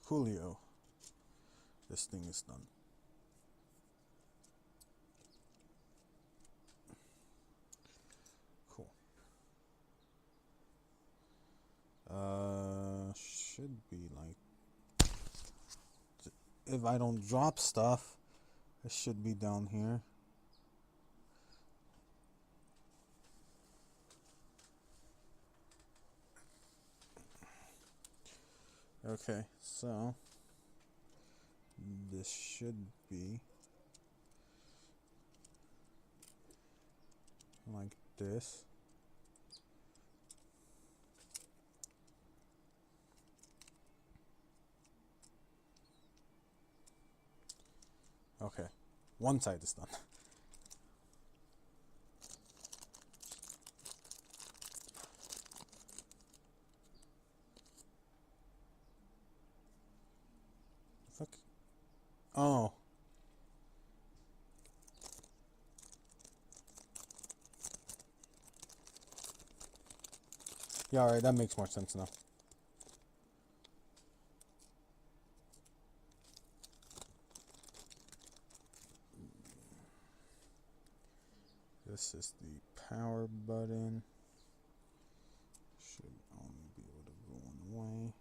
A: Coolio. This thing is done. Cool. Should be like, if I don't drop stuff, it should be down here. Okay, so this should be like this. Okay, one side is done. Fuck. Oh. Yeah, alright, that makes more sense now. This is the power button. Should only be able to go one way.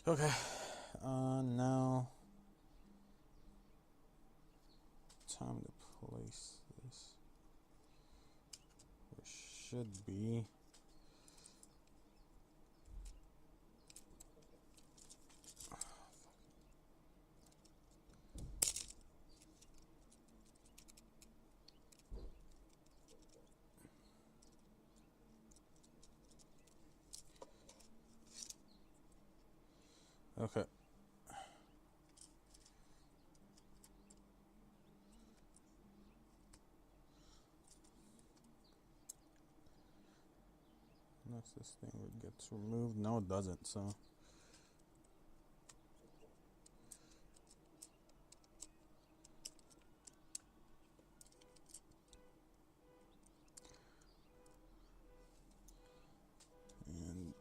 A: Okay. Now time to place this. It should be. Okay. Unless this thing gets removed. No, it doesn't, so. And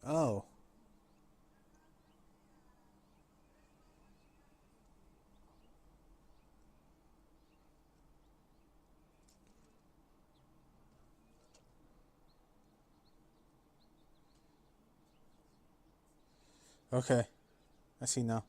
A: oh. Okay. I see now.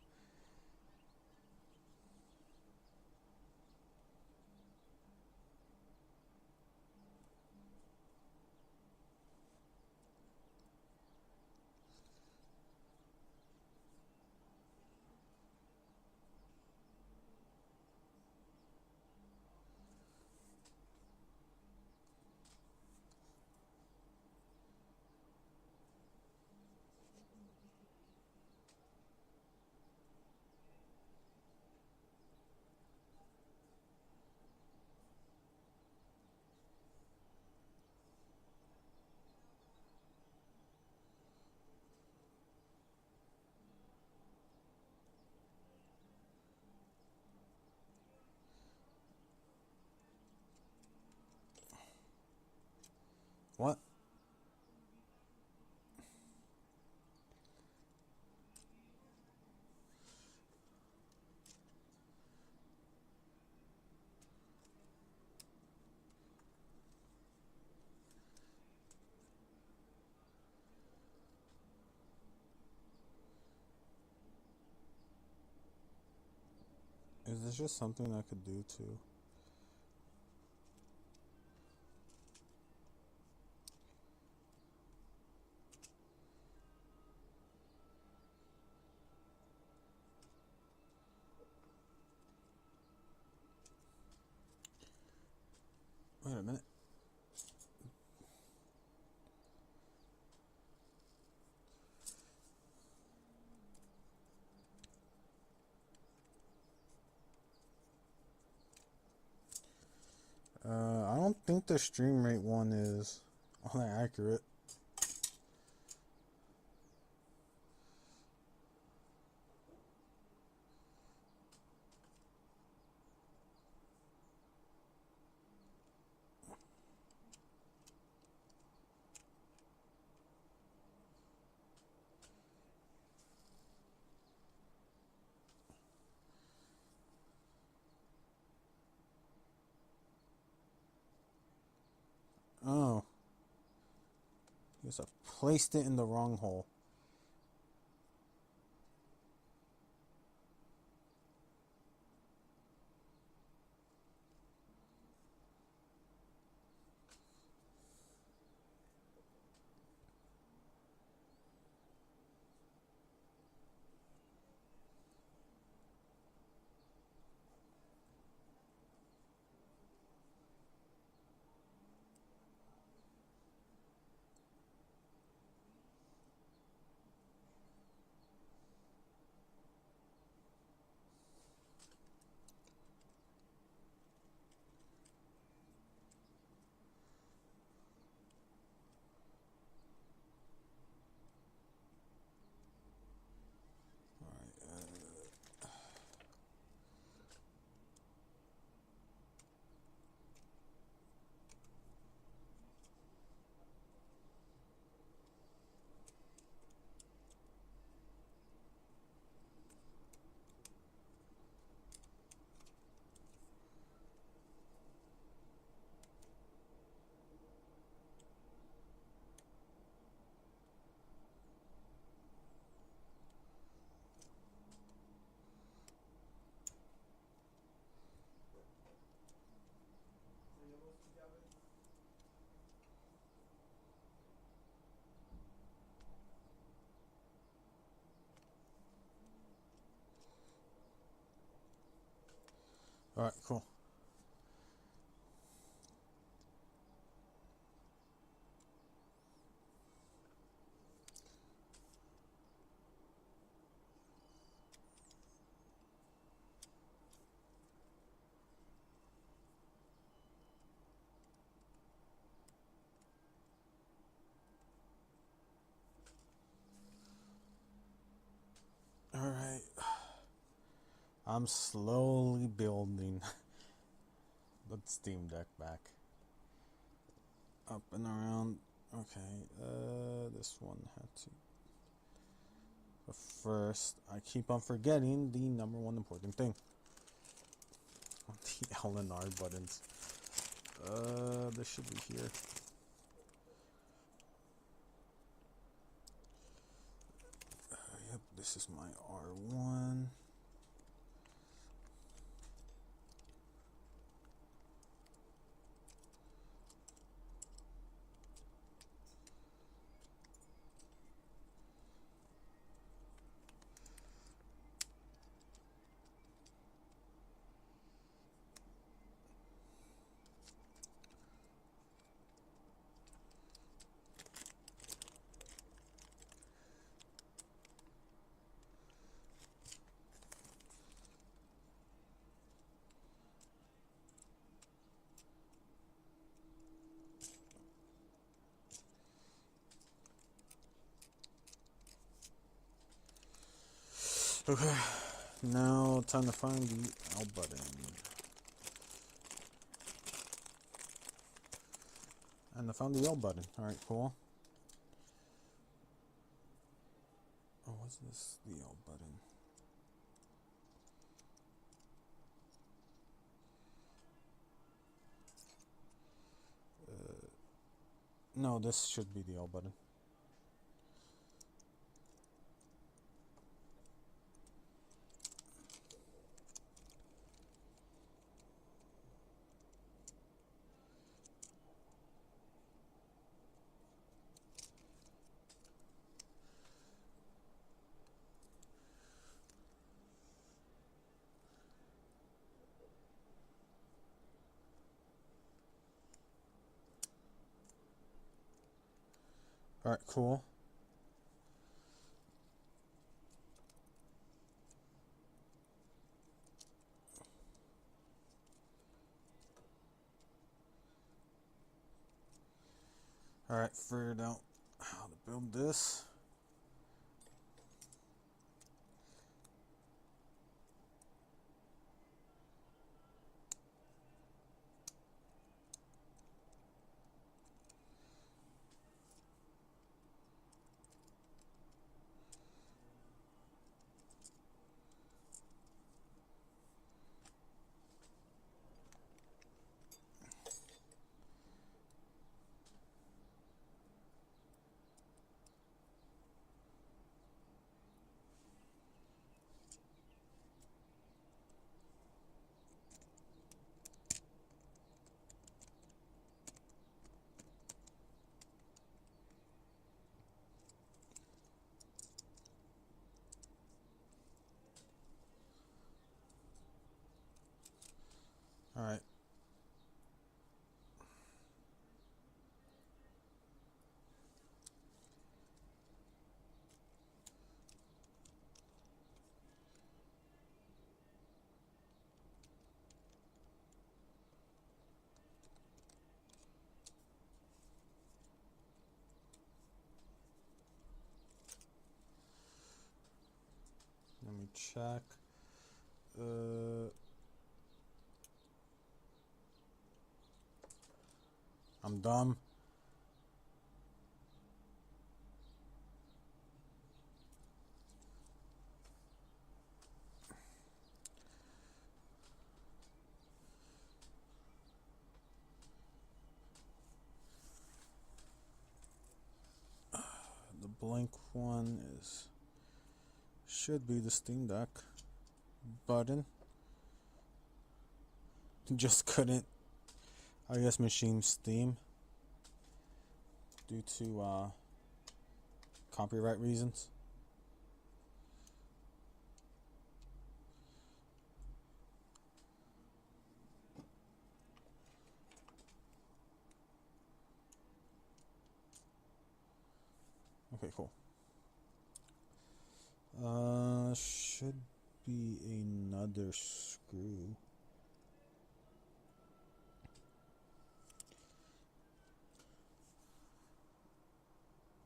A: What? Is this just something I could do too? Wait a minute. I don't think the stream rate one is all that accurate. Oh. Guess I placed it in the wrong hole. Alright, cool. Alright. I'm slowly building the Steam Deck back. Up and around. Okay, this one had to. But first, I keep on forgetting the number one important thing. The L and R buttons. This should be here. Yep, this is my R1. Okay, now time to find the L button. And I found the L button. Alright, cool. Oh, what's this? The L button. No, this should be the L button. Alright, cool. Alright, figured out how to build this. Alright. Let me check. I'm dumb. The blank one should be the Steam Deck button. Just couldn't, I guess, machine Steam due to copyright reasons. Okay, cool. Should be another screw.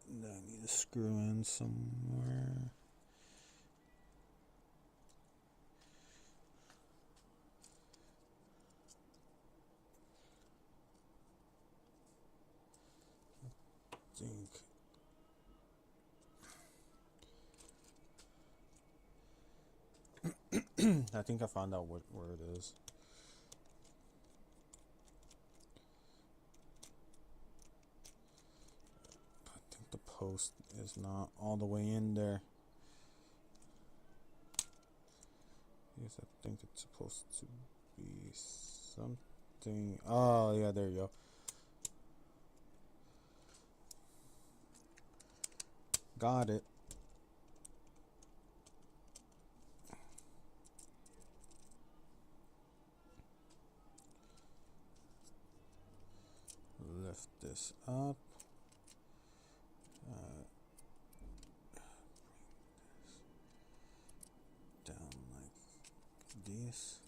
A: I need a screw in somewhere. I think I found out where it is. I think the post is not all the way in there. Yes, I think it's supposed to be something. Oh, yeah, there you go. Got it. Lift this up. Down like this.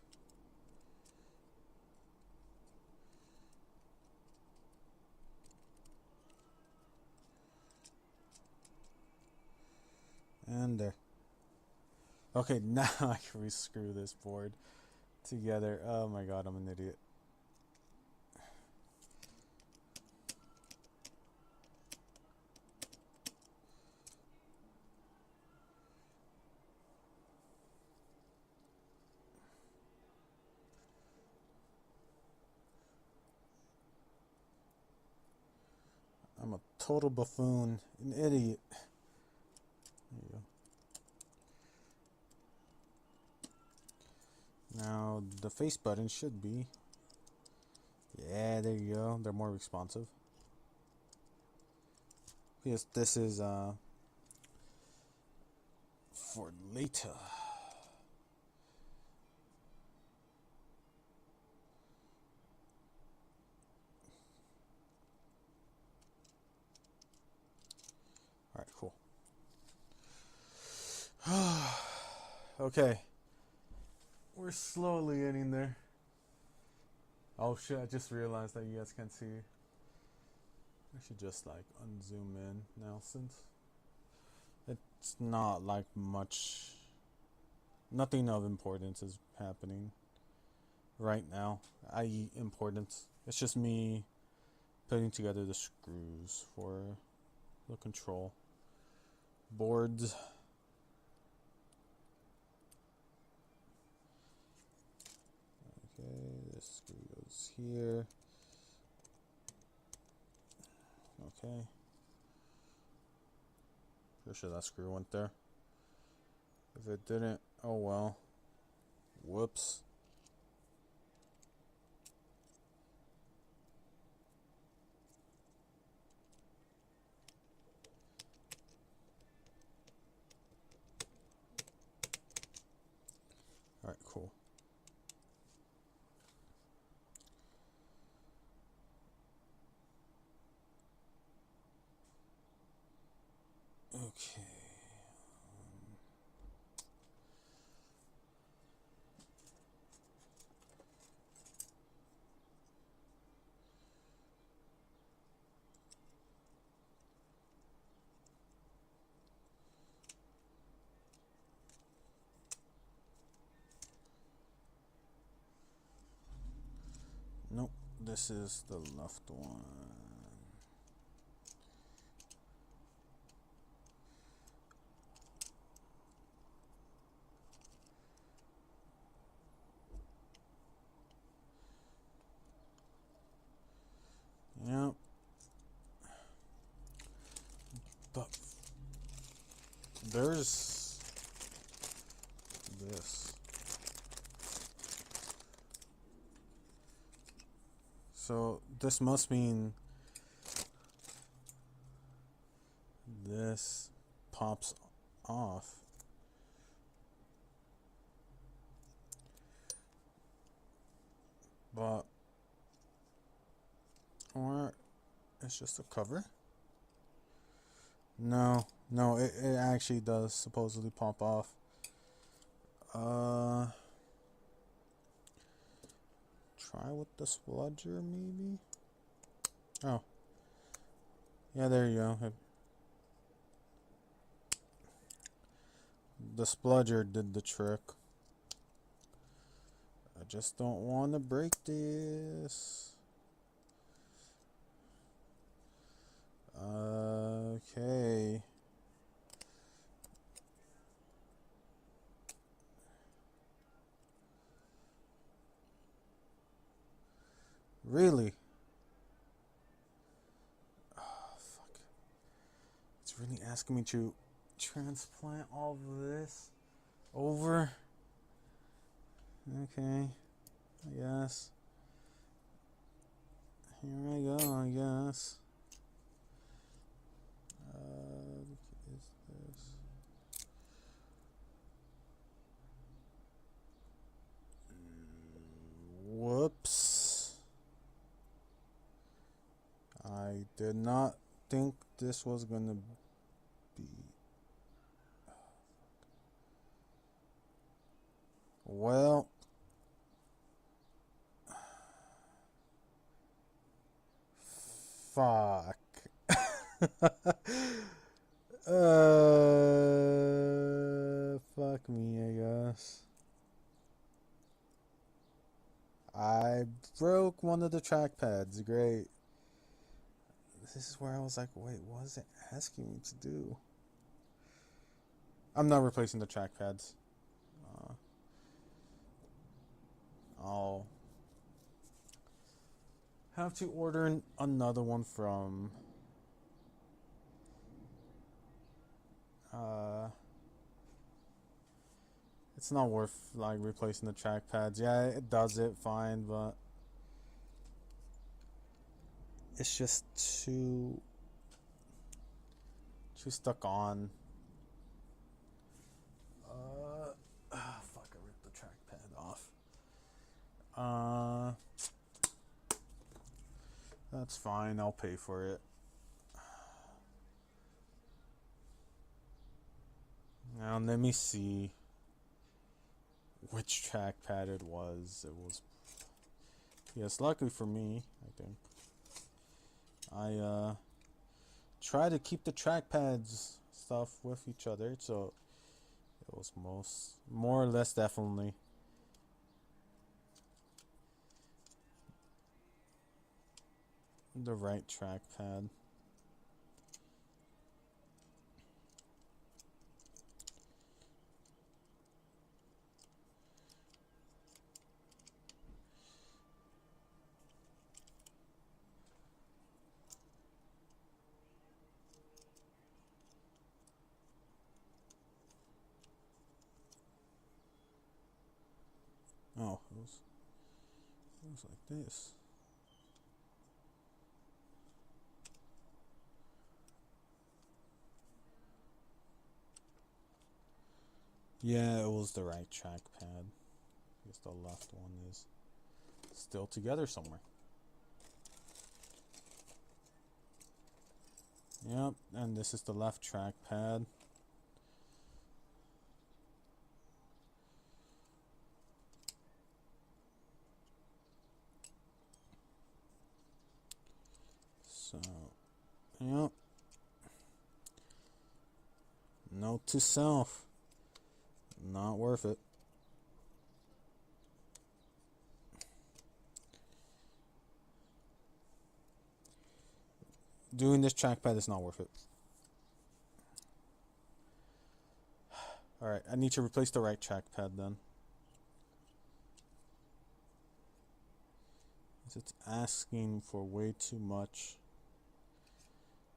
A: And there. Okay, now I can rescrew this board together. Oh my god, I'm an idiot. I'm a total buffoon, an idiot. There you go. Now the face button should be. Yeah, there you go. They're more responsive. Yes, this is for later. All right, cool. Okay. We're slowly getting there. Oh shit, I just realized that you guys can't see. I should just like unzoom in now since it's not like much. Nothing of importance is happening right now, i.e. importance. It's just me putting together the screws for the control boards. Okay, this screw goes here. Okay. Pretty sure that screw went there. If it didn't, oh well. Whoops. Alright, cool. Okay. Nope, this is the left one. Yep. But there's this. So this must mean this pops off. But or it's just a cover. No, no, it actually does supposedly pop off. Try with the spludger maybe? Oh. Yeah, there you go. The spludger did the trick. I just don't want to break this. Okay. Really? Oh, fuck. It's really asking me to transplant all of this over. Okay. I guess. Here I go, I guess. Is this? Whoops. I did not think this was gonna be. Well. Fuck. Fuck me, I guess. I broke one of the trackpads. Great. This is where I was like, wait, what is it asking me to do? I'm not replacing the trackpads. I'll have to order another one from it's not worth like replacing the trackpads. Yeah, it does it fine, but it's just too stuck on. Fuck, I ripped the trackpad off. That's fine, I'll pay for it. Now let me see which trackpad it was. It was, yes, luckily for me, I think. I try to keep the trackpads stuff with each other, so it was more or less definitely the right trackpad. Oh, it was like this. Yeah, it was the right trackpad. I guess the left one is still together somewhere. Yep, and this is the left trackpad. So, yep. Note to self. Not worth it. Doing this trackpad is not worth it. Alright, I need to replace the right trackpad then. It's asking for way too much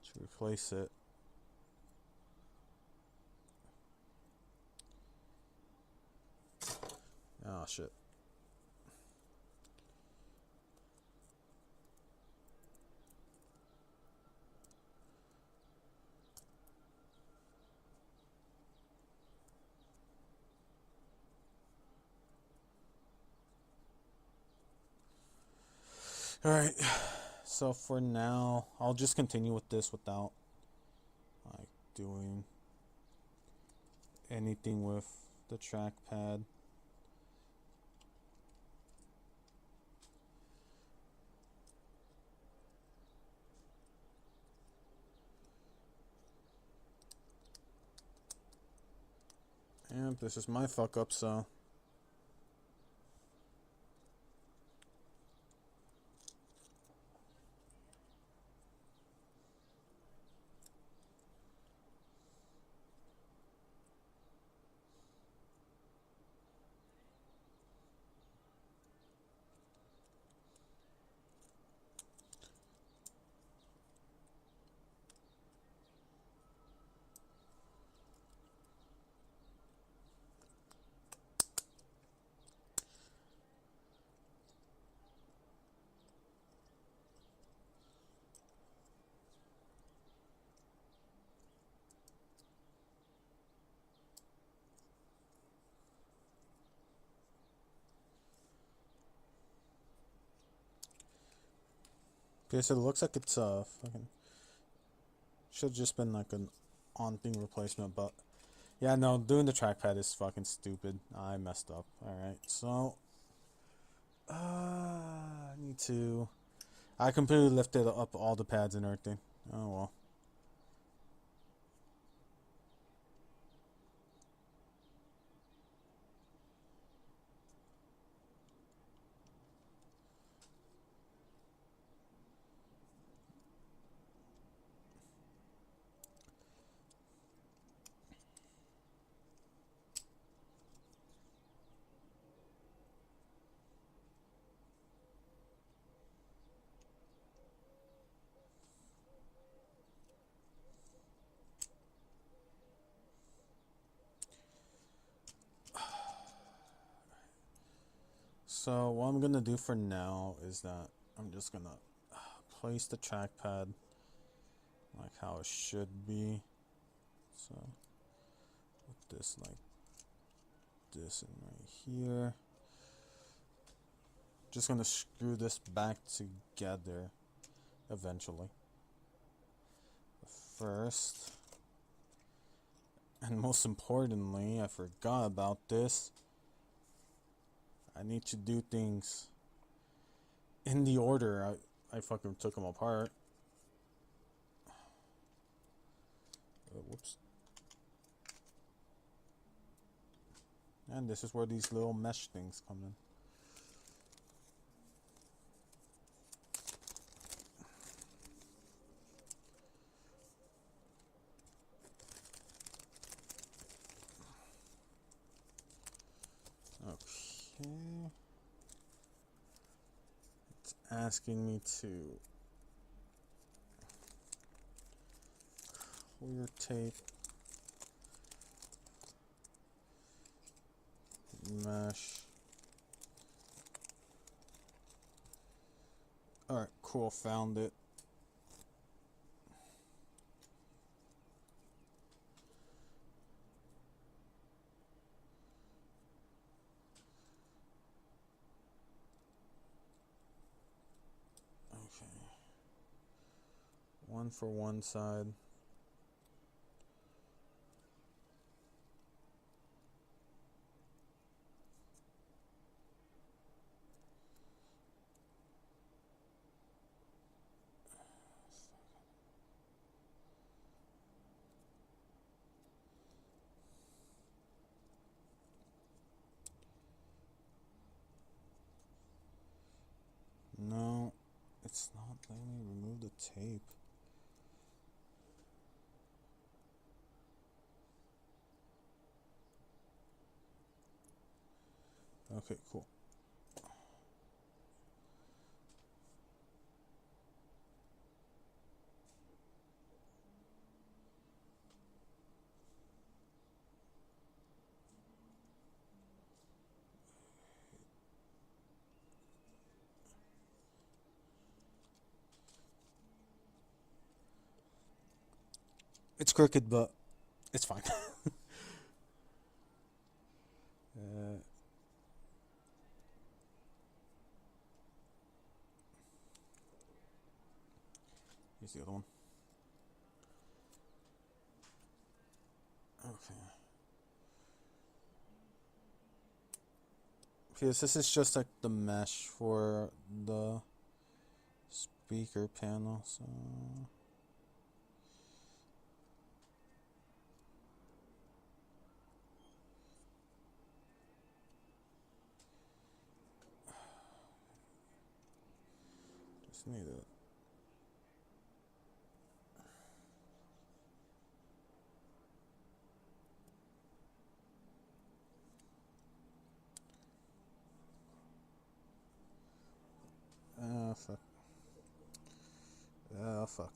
A: to replace it. Oh shit. Alright, so for now, I'll just continue with this without like doing anything with the trackpad. And this is my fuck up, so okay, so it looks like it's fucking should have just been like an on thing replacement, but yeah, no, doing the trackpad is fucking stupid. I messed up. Alright, so I need to I completely lifted up all the pads and everything. Oh well. So what I'm gonna do for now is that I'm just gonna place the trackpad like how it should be. So put this like this in right here. Just gonna screw this back together eventually. First, and most importantly, I forgot about this. I need to do things in the order I fucking took them apart. Whoops. And this is where these little mesh things come in. Okay. It's asking me to clear tape mesh. Alright, cool, found it. Okay. One for one side. No, it's not letting me remove the tape. Okay, cool. It's crooked, but it's fine. Here's the other one. Because this is just like the mesh for the speaker panel. So just need it. Ah, fuck. Ah, fuck.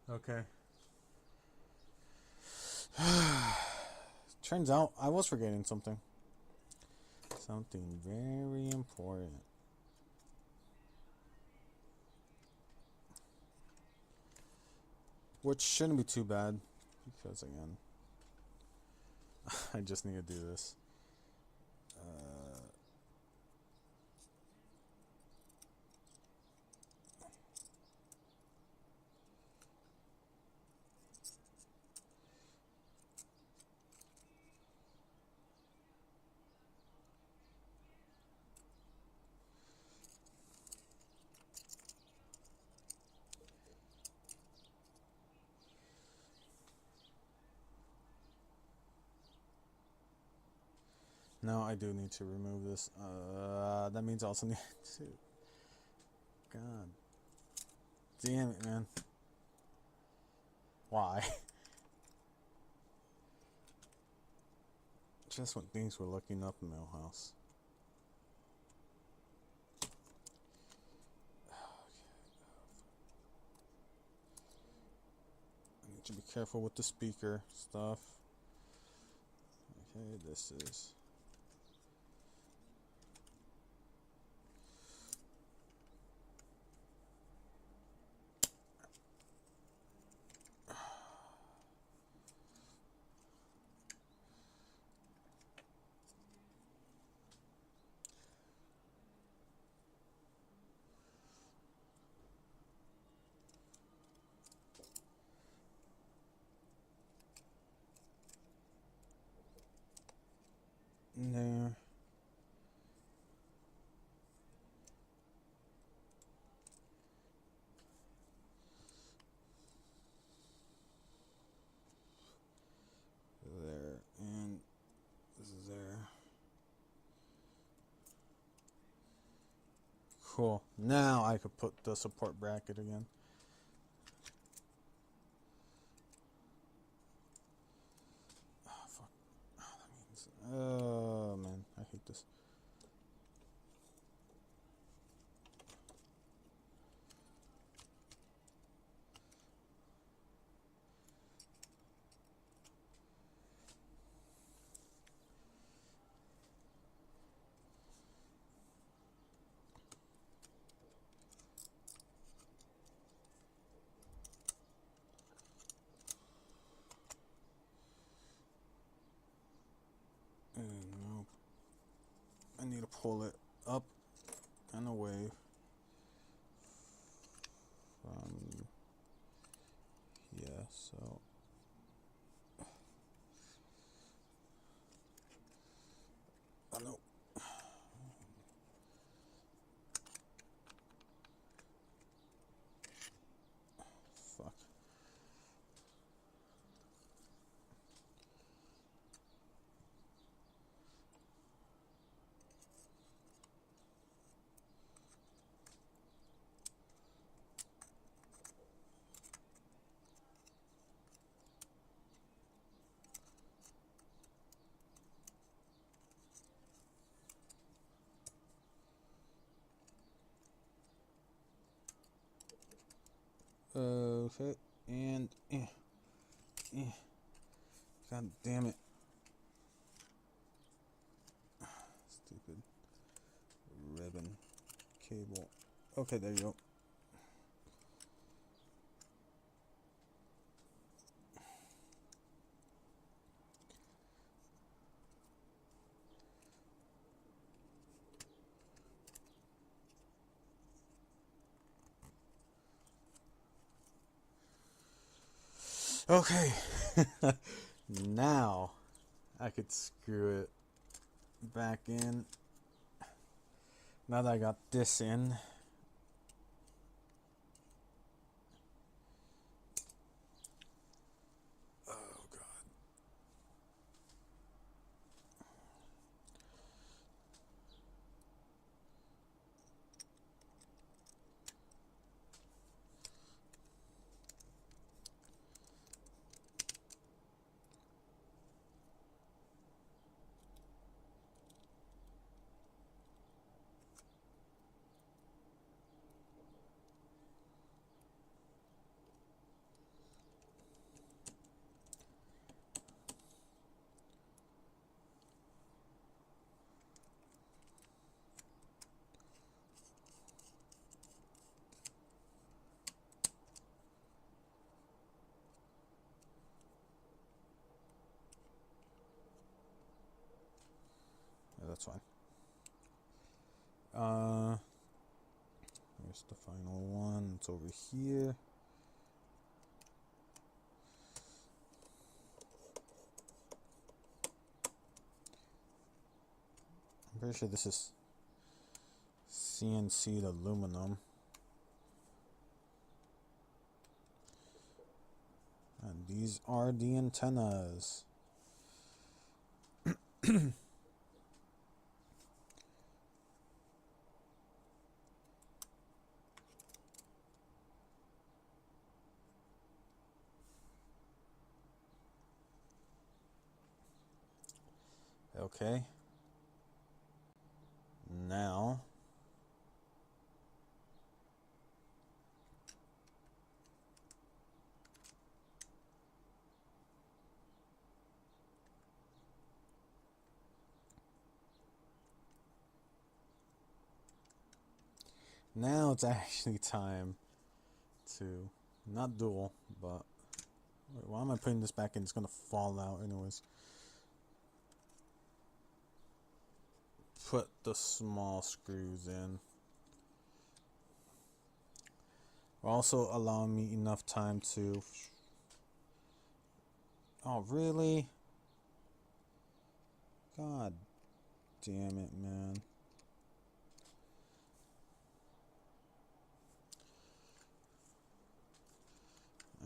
A: Okay. Turns out I was forgetting something. Something very important. Which shouldn't be too bad. Because again, I just need to do this. Now I do need to remove this. That means I also need to. God damn it, man. Why? Just when things were looking up in Millhouse. I need to be careful with the speaker stuff. Okay, this is. There. There. And this is there. Cool. Now I could put the support bracket again. Oh, fuck. Oh, that means. Oh, man. I hate this. No. I need to pull it up and away from. Yeah, so. Oh, no. Fuck. Okay, and God damn it. Stupid ribbon cable. Okay, there you go. Okay, now I could screw it back in. Now that I got this in. Oh god. that's fine. Here's the final one. It's over here. I'm pretty sure this is CNC aluminum. And these are the antennas. Okay. Now it's actually time to not dual, but wait, why am I putting this back in? It's gonna fall out anyways. Put the small screws in. Also allowing me enough time to... Oh, really? God damn it, man.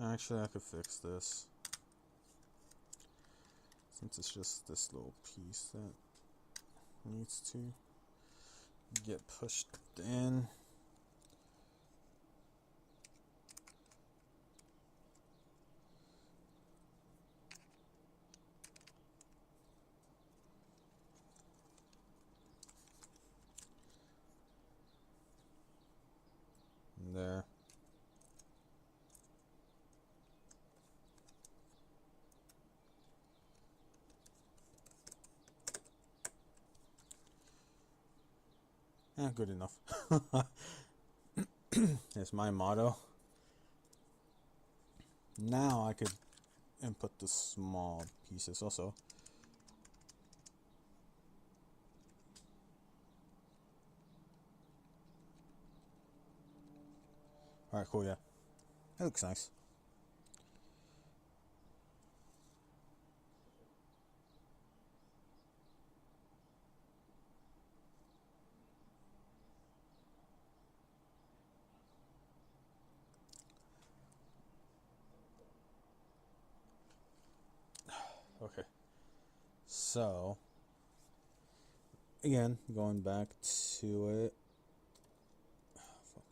A: Actually, I could fix this. Since it's just this little piece that needs to get pushed in. There. Good enough. It's my motto. Now I could input the small pieces also. Alright, cool, yeah. That looks nice. Okay. So, again, going back to it. Fuck.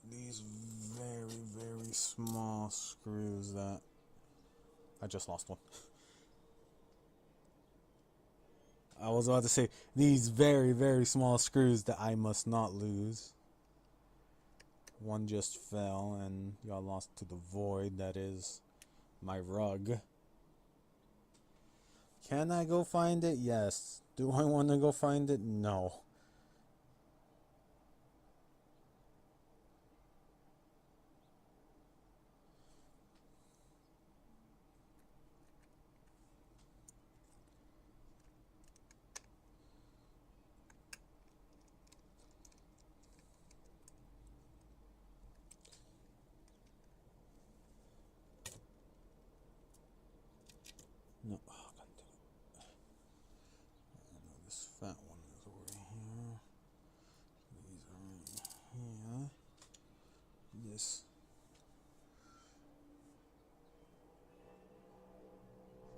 A: These very, very small screws that... I just lost one. I was about to say, these very, very small screws that I must not lose. One just fell and got lost to the void that is my rug. Can I go find it? Yes. Do I want to go find it? No. No. Oh, God damn it. I know this fat one is over here. These are right here. This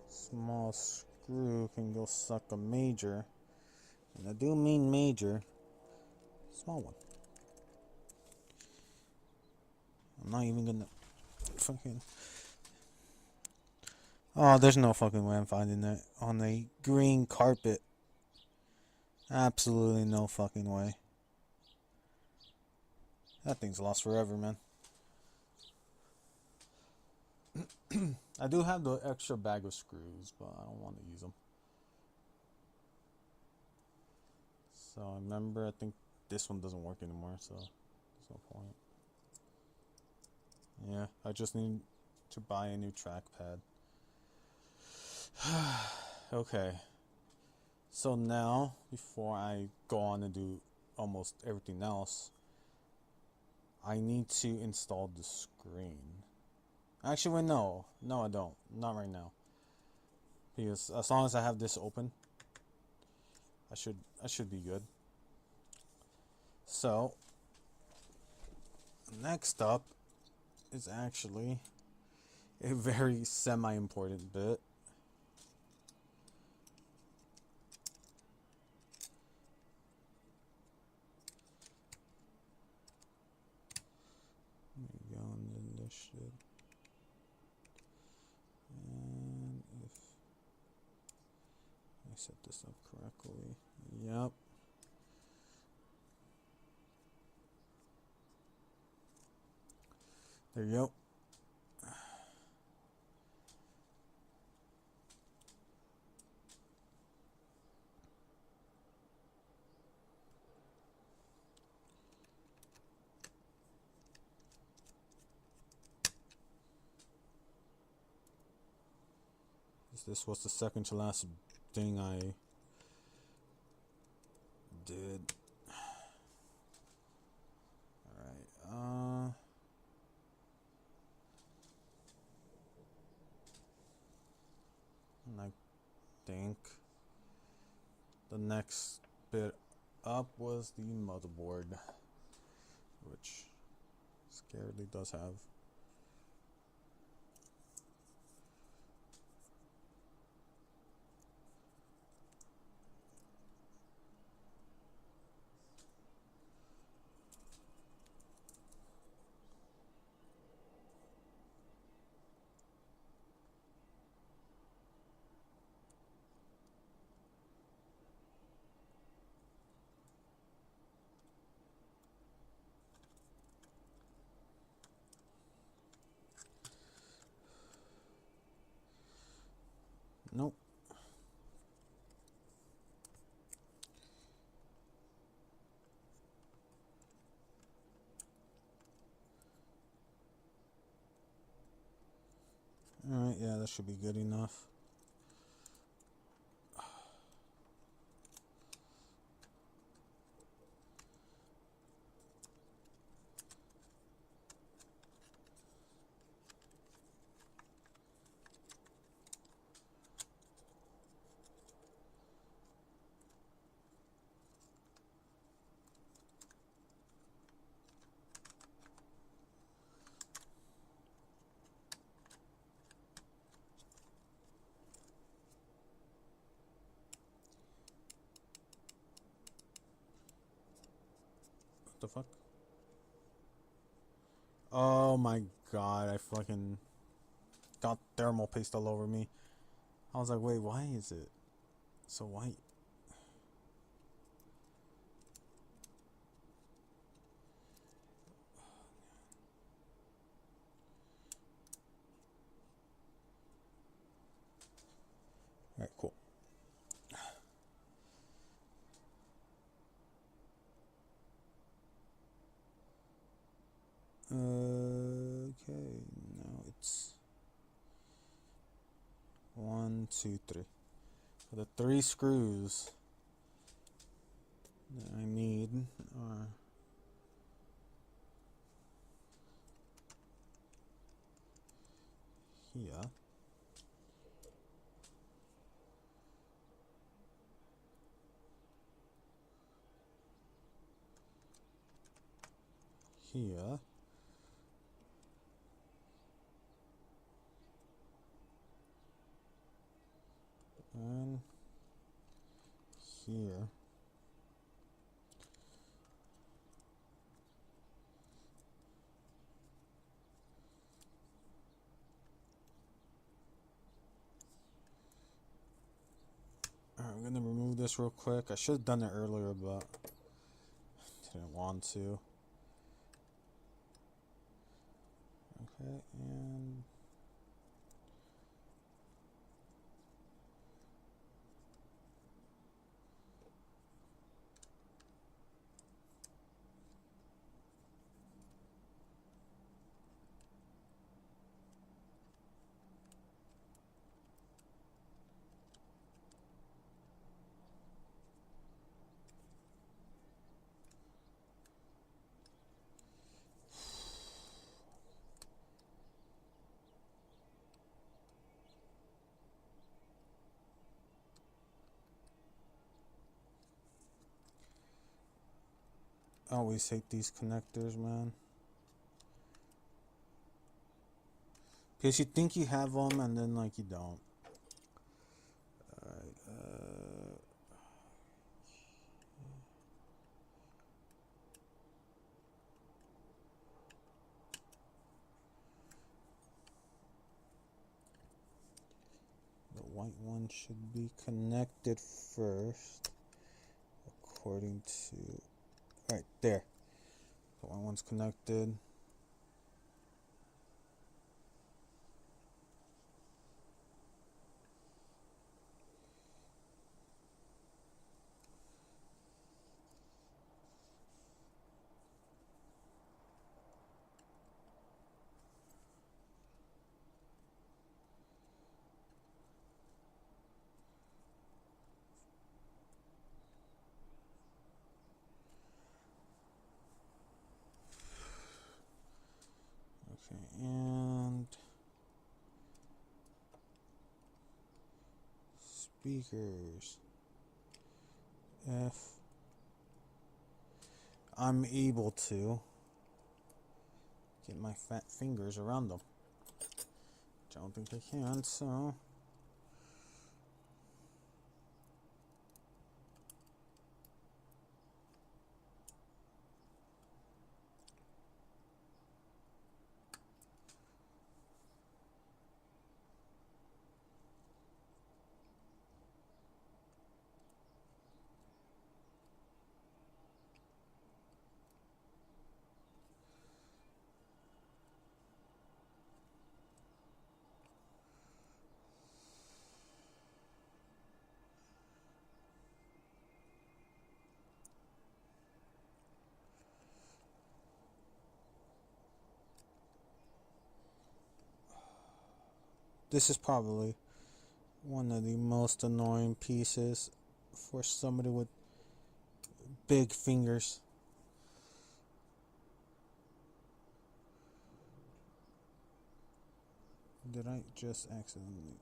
A: small screw can go suck a major. And I do mean major. Small one. I'm not even gonna fucking... Oh, there's no fucking way I'm finding it on a green carpet. Absolutely no fucking way. That thing's lost forever, man. I do have the extra bag of screws, but I don't want to use them. So remember, I think this one doesn't work anymore, so there's no point. Yeah, I just need to buy a new trackpad. Okay. So now, before I go on and do almost everything else, I need to install the screen. Actually, wait, no. No, I don't. Not right now. Because as long as I have this open, I should be good. So, next up is actually a very semi-important bit. There we go, and then this shit. And if I set this up correctly, yep. There you go. This was the second to last thing I did. Alright, and I think the next bit up was the motherboard, which scarily does have. Nope. Alright, yeah, that should be good enough. What the fuck? Oh my god, I fucking got thermal paste all over me. I was like, wait, why is it so white? Alright, cool. Okay, now it's 1, 2, 3. For the 3 screws that I need are here. Here. And here. Alright, I'm gonna remove this real quick. I should have done it earlier, but didn't want to. Okay, and I always hate these connectors, man. Because you think you have them and then like you don't. Alright, the white one should be connected first, according to... Alright, there. The white one's connected. Okay, and speakers. If I'm able to get my fat fingers around them. Which I don't think I can, so... This is probably one of the most annoying pieces for somebody with big fingers. Did I just accidentally...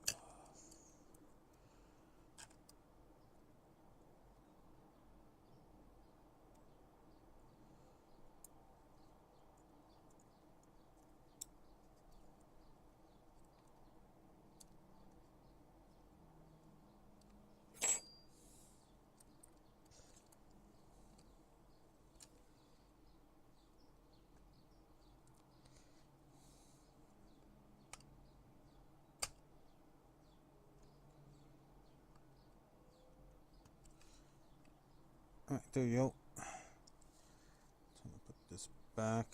A: Alright, there you go. I'm gonna put this back.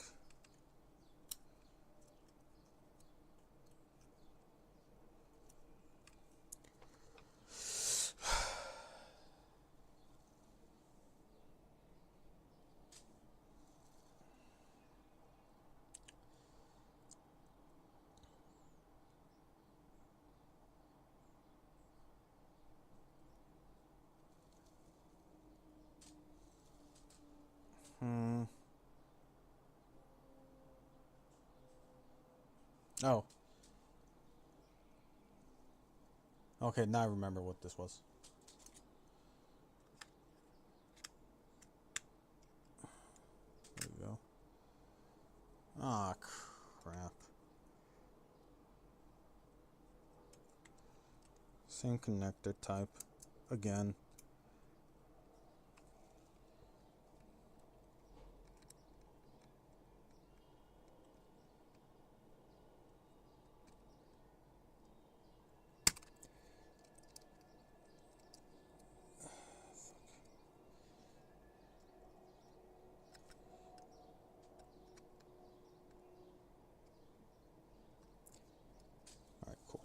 A: Oh. Okay, now I remember what this was. There we go. Ah, crap. Same connector type. Again. Alright, cool.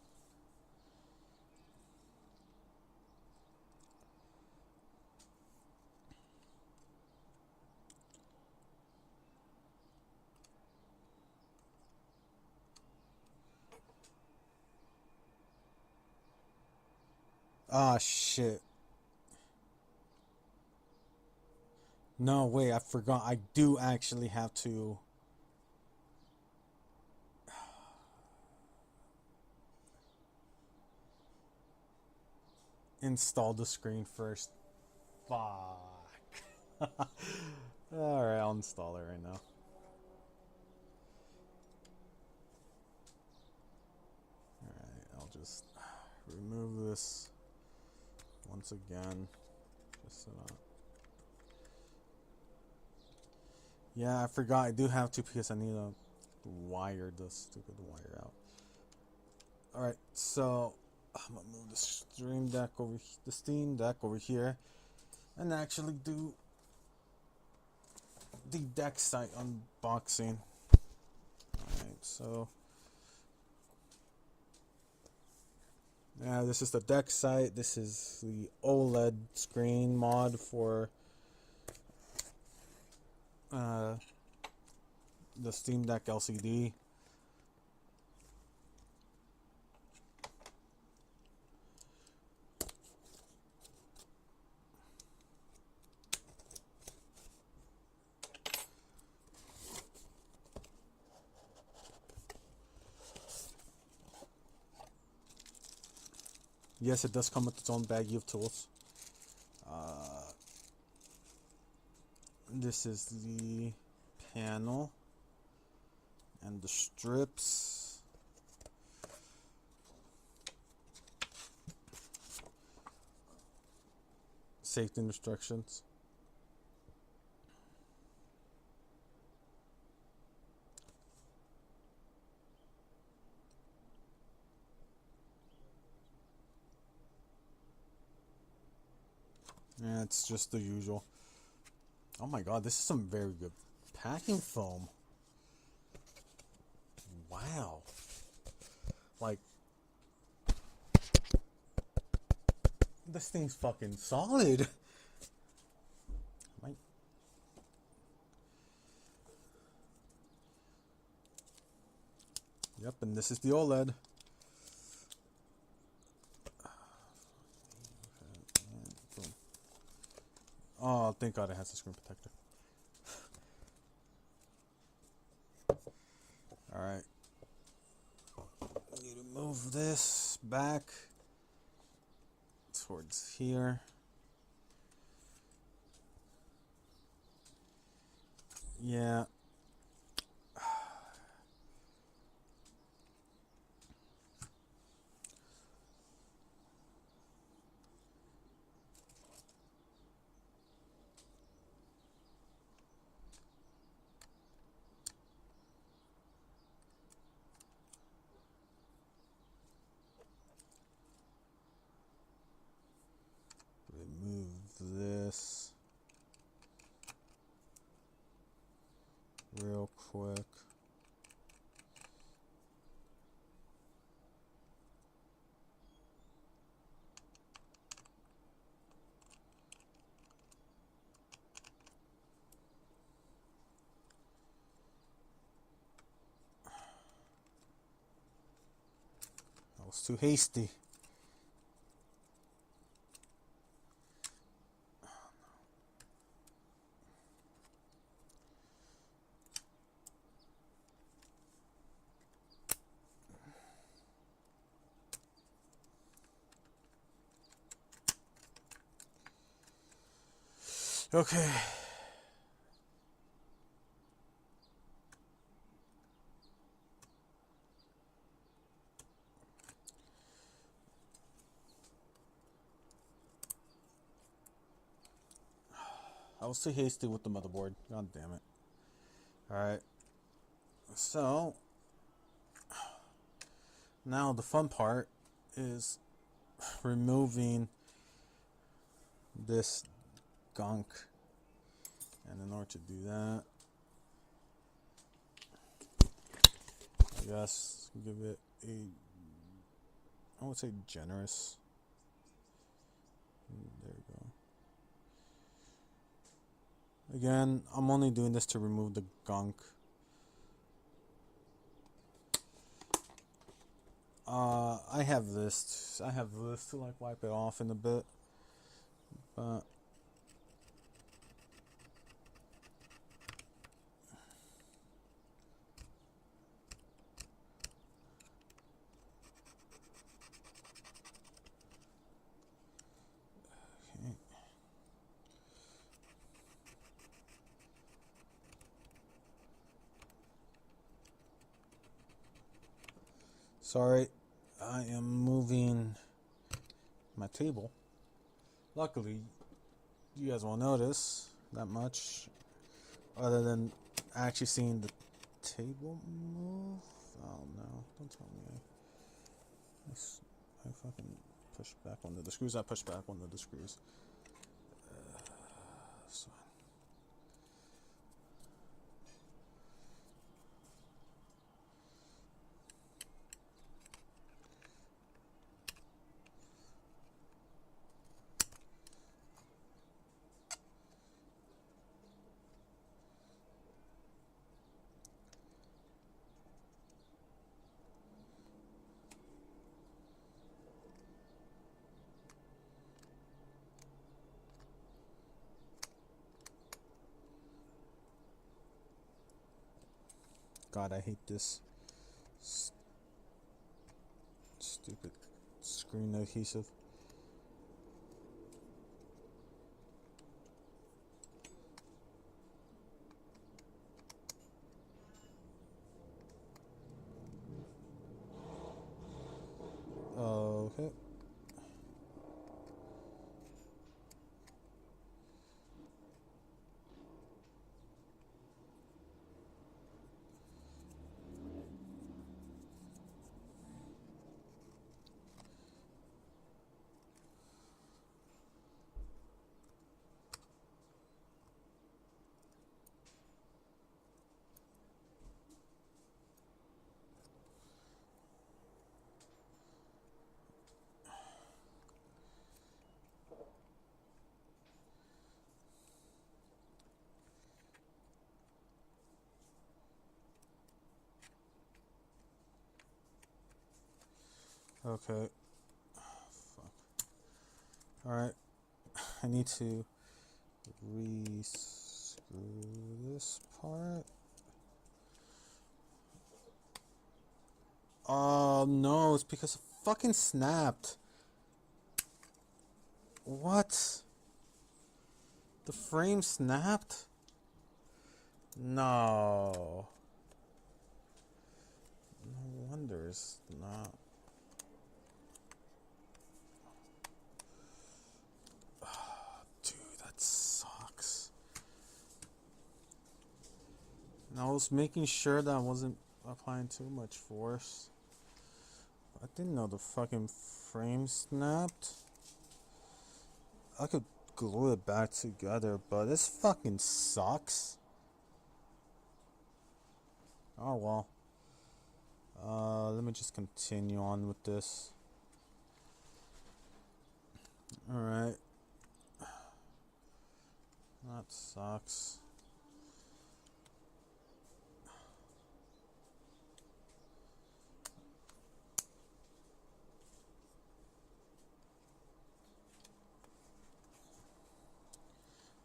A: Ah, shit. No, wait, I forgot. I do actually have to... install the screen first. Fuck. Alright, I'll install it right now. Alright, I'll just remove this once again. Just so not. Yeah, I forgot I do have to because I need to wire the stupid wire out. Alright, so I'm gonna move the Steam Deck over here and actually do the Decksight unboxing. Alright, so yeah, this is the Decksight. This is the OLED screen mod for the Steam Deck LCD. Yes, it does come with its own baggie of tools. This is the panel and the strips. Safety instructions. Yeah, it's just the usual. Oh my god, this is some very good packing foam. Wow. Like, this thing's fucking solid. Yep, and this is the OLED. Oh, thank God it has a screen protector. Alright. Need to move this back towards here. Yeah. Remove this real quick. I was too hasty. Okay. I was too hasty with the motherboard. God damn it. Alright. So, now the fun part is removing this gunk. And in order to do that, I guess give it a, I would say generous. There we go. Again, I'm only doing this to remove the gunk. I have this to like wipe it off in a bit, but Sorry, I am moving my table. Luckily, you guys won't notice that much, other than actually seeing the table move. Oh no! Don't tell me. I fucking pushed back one of the screws. I pushed back one of the screws. So. God, I hate this stupid screen adhesive. Okay. Okay. Fuck. Alright. I need to re-screw this part. Oh no, it's because it fucking snapped. What? The frame snapped? No. No wonder it's not. Dude, that sucks. And I was making sure that I wasn't applying too much force. I didn't know the fucking frame snapped. I could glue it back together, but this fucking sucks. Oh well. Let me just continue on with this. Alright. That sucks.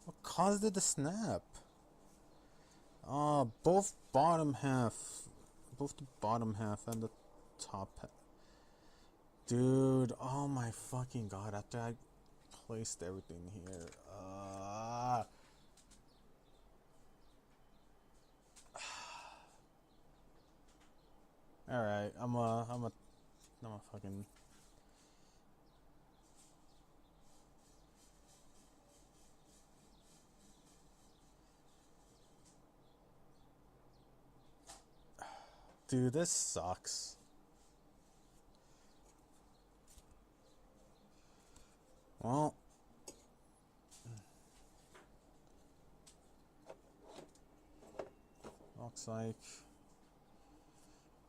A: What caused it to snap? Both the bottom half and the top half. Dude, oh my fucking god, after I placed everything here. Alright, I'm a fucking... Dude, this sucks. Well, looks like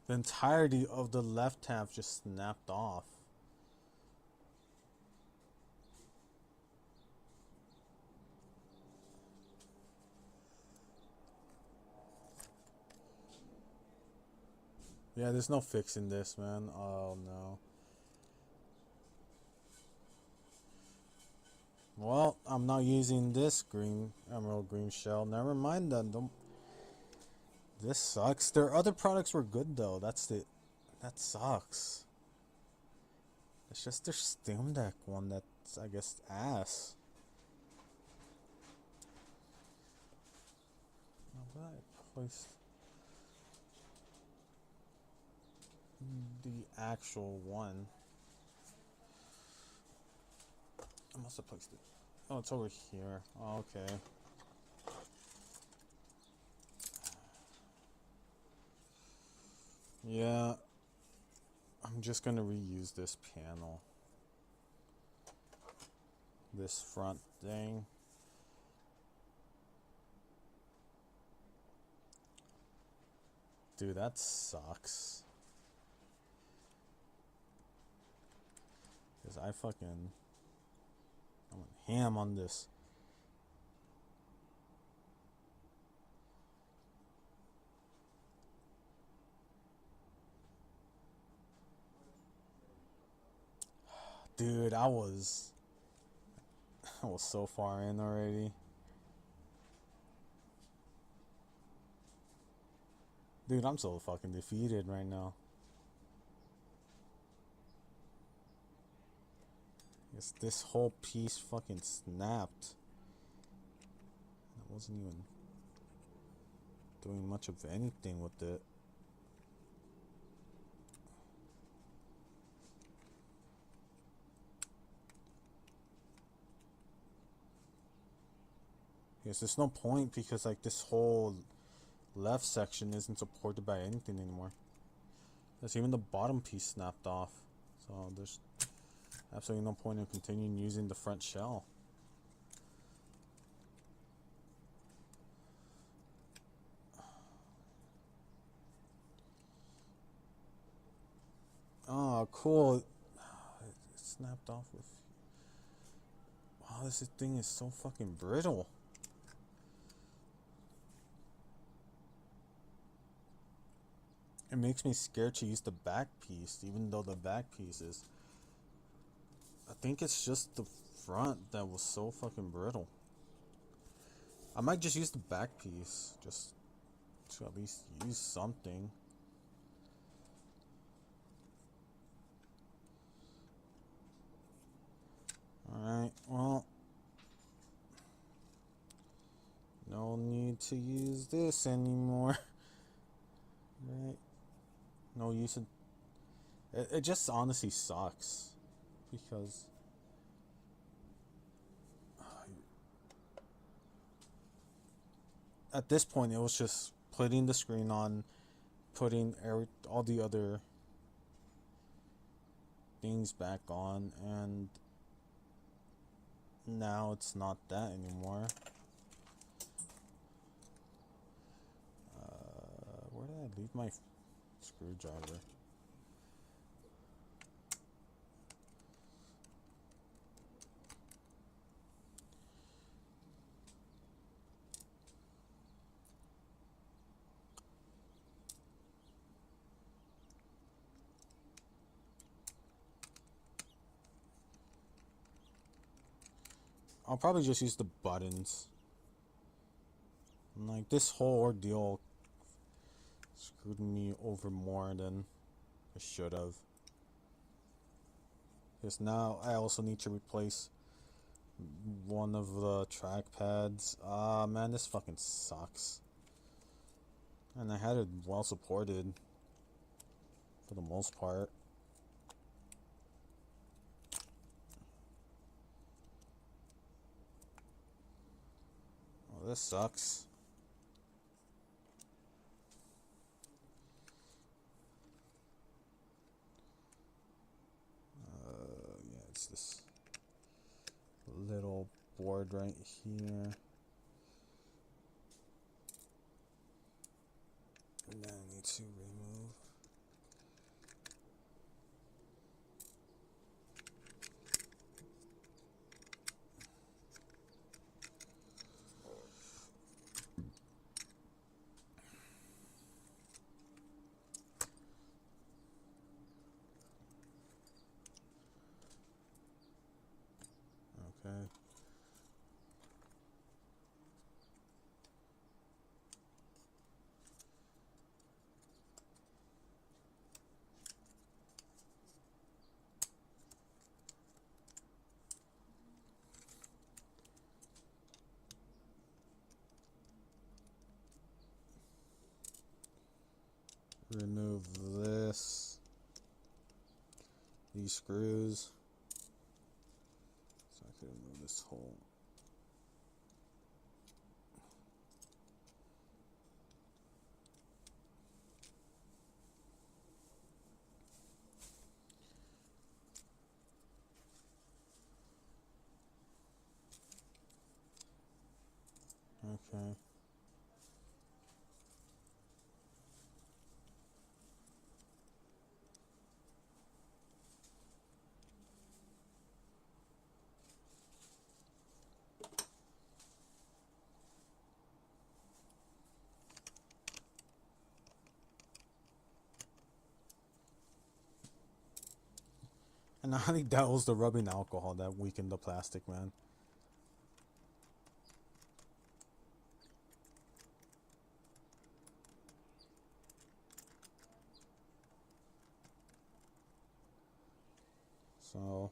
A: the entirety of the left half just snapped off. Yeah, there's no fixing this, man. Oh no. Well, I'm not using this emerald green shell. Never mind then. This sucks. Their other products were good though. That sucks. It's just their Steam Deck one that's, I guess, ass. Now, but I placed... the actual one. I must have placed it. Oh, it's over here. Oh, okay. Yeah, I'm just gonna reuse this panel. This front thing. Dude, that sucks. Cause I fucking... I went ham on this. Dude, I was so far in already. Dude, I'm so fucking defeated right now. Yes, this whole piece fucking snapped. I wasn't even doing much of anything with it. Yes, there's no point because like this whole left section isn't supported by anything anymore. There's even the bottom piece snapped off. So there's absolutely no point in continuing using the front shell. Oh, cool. It snapped off with... Wow, this thing is so fucking brittle. It makes me scared to use the back piece, even though the back piece is... I think it's just the front that was so fucking brittle. I might just use the back piece, just to at least use something. Alright, well... No need to use this anymore. Right? No use in... It just honestly sucks. Because... At this point, it was just putting the screen on, putting all the other things back on, and now it's not that anymore. Where did I leave my screwdriver? I'll probably just use the buttons. Like, this whole ordeal screwed me over more than it should have. Because now I also need to replace one of the trackpads. Ah, man, this fucking sucks. And I had it well supported for the most part. Oh, this sucks. Yeah, it's this little board right here. And then I need to remove. Okay. Remove this. these screws. So I can remove this hole. Okay. And I think that was the rubbing alcohol that weakened the plastic, man. So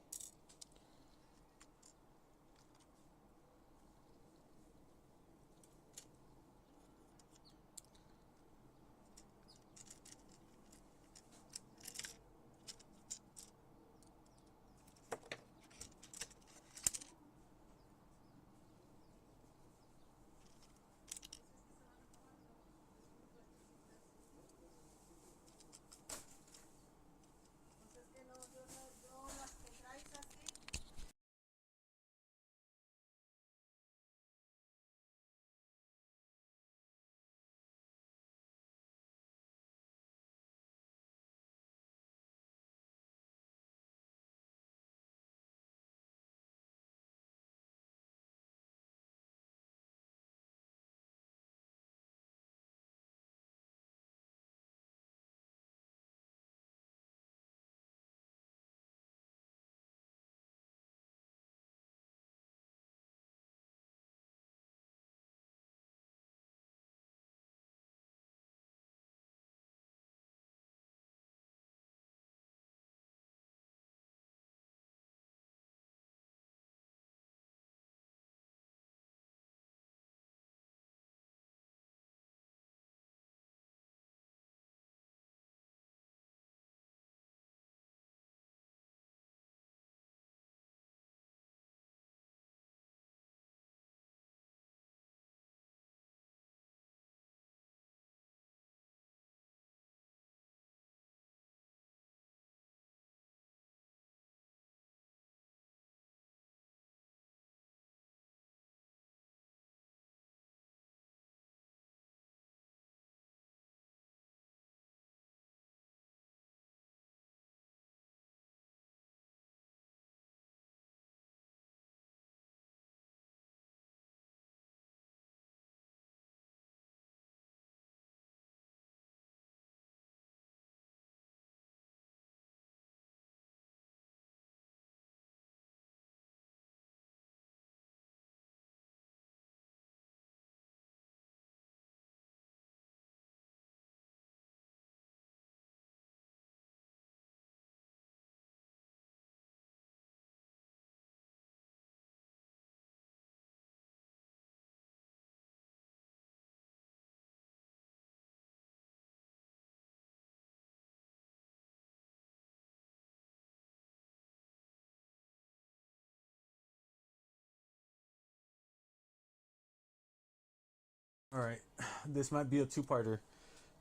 A: all right, this might be a two-parter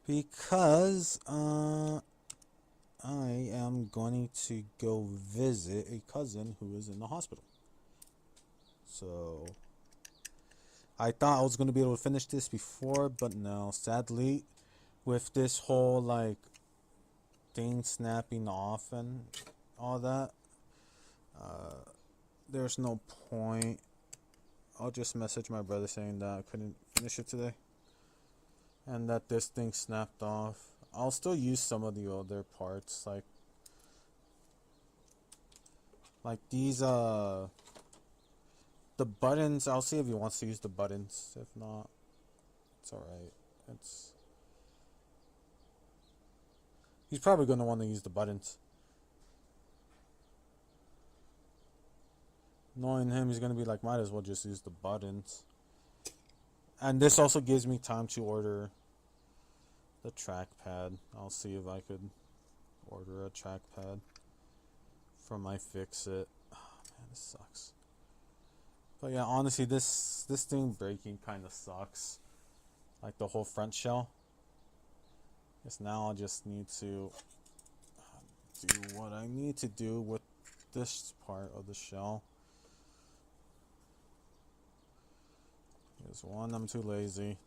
A: because I am going to go visit a cousin who is in the hospital. So I thought I was going to be able to finish this before, but no, sadly, with this whole like thing snapping off and all that, there's no point. I'll just message my brother saying that I couldn't finish it today and that this thing snapped off. I'll still use some of the other parts, like these the buttons. I'll see if he wants to use the buttons. If not, it's alright. He's probably gonna want to use the buttons. Knowing him, he's gonna be like, might as well just use the buttons. And this also gives me time to order the trackpad. I'll see if I could order a trackpad. from iFixit. Oh, man, this sucks. But yeah, honestly, this thing breaking kind of sucks. Like the whole front shell. Guess now I just need to do what I need to do with this part of the shell. Here's one, I'm too lazy.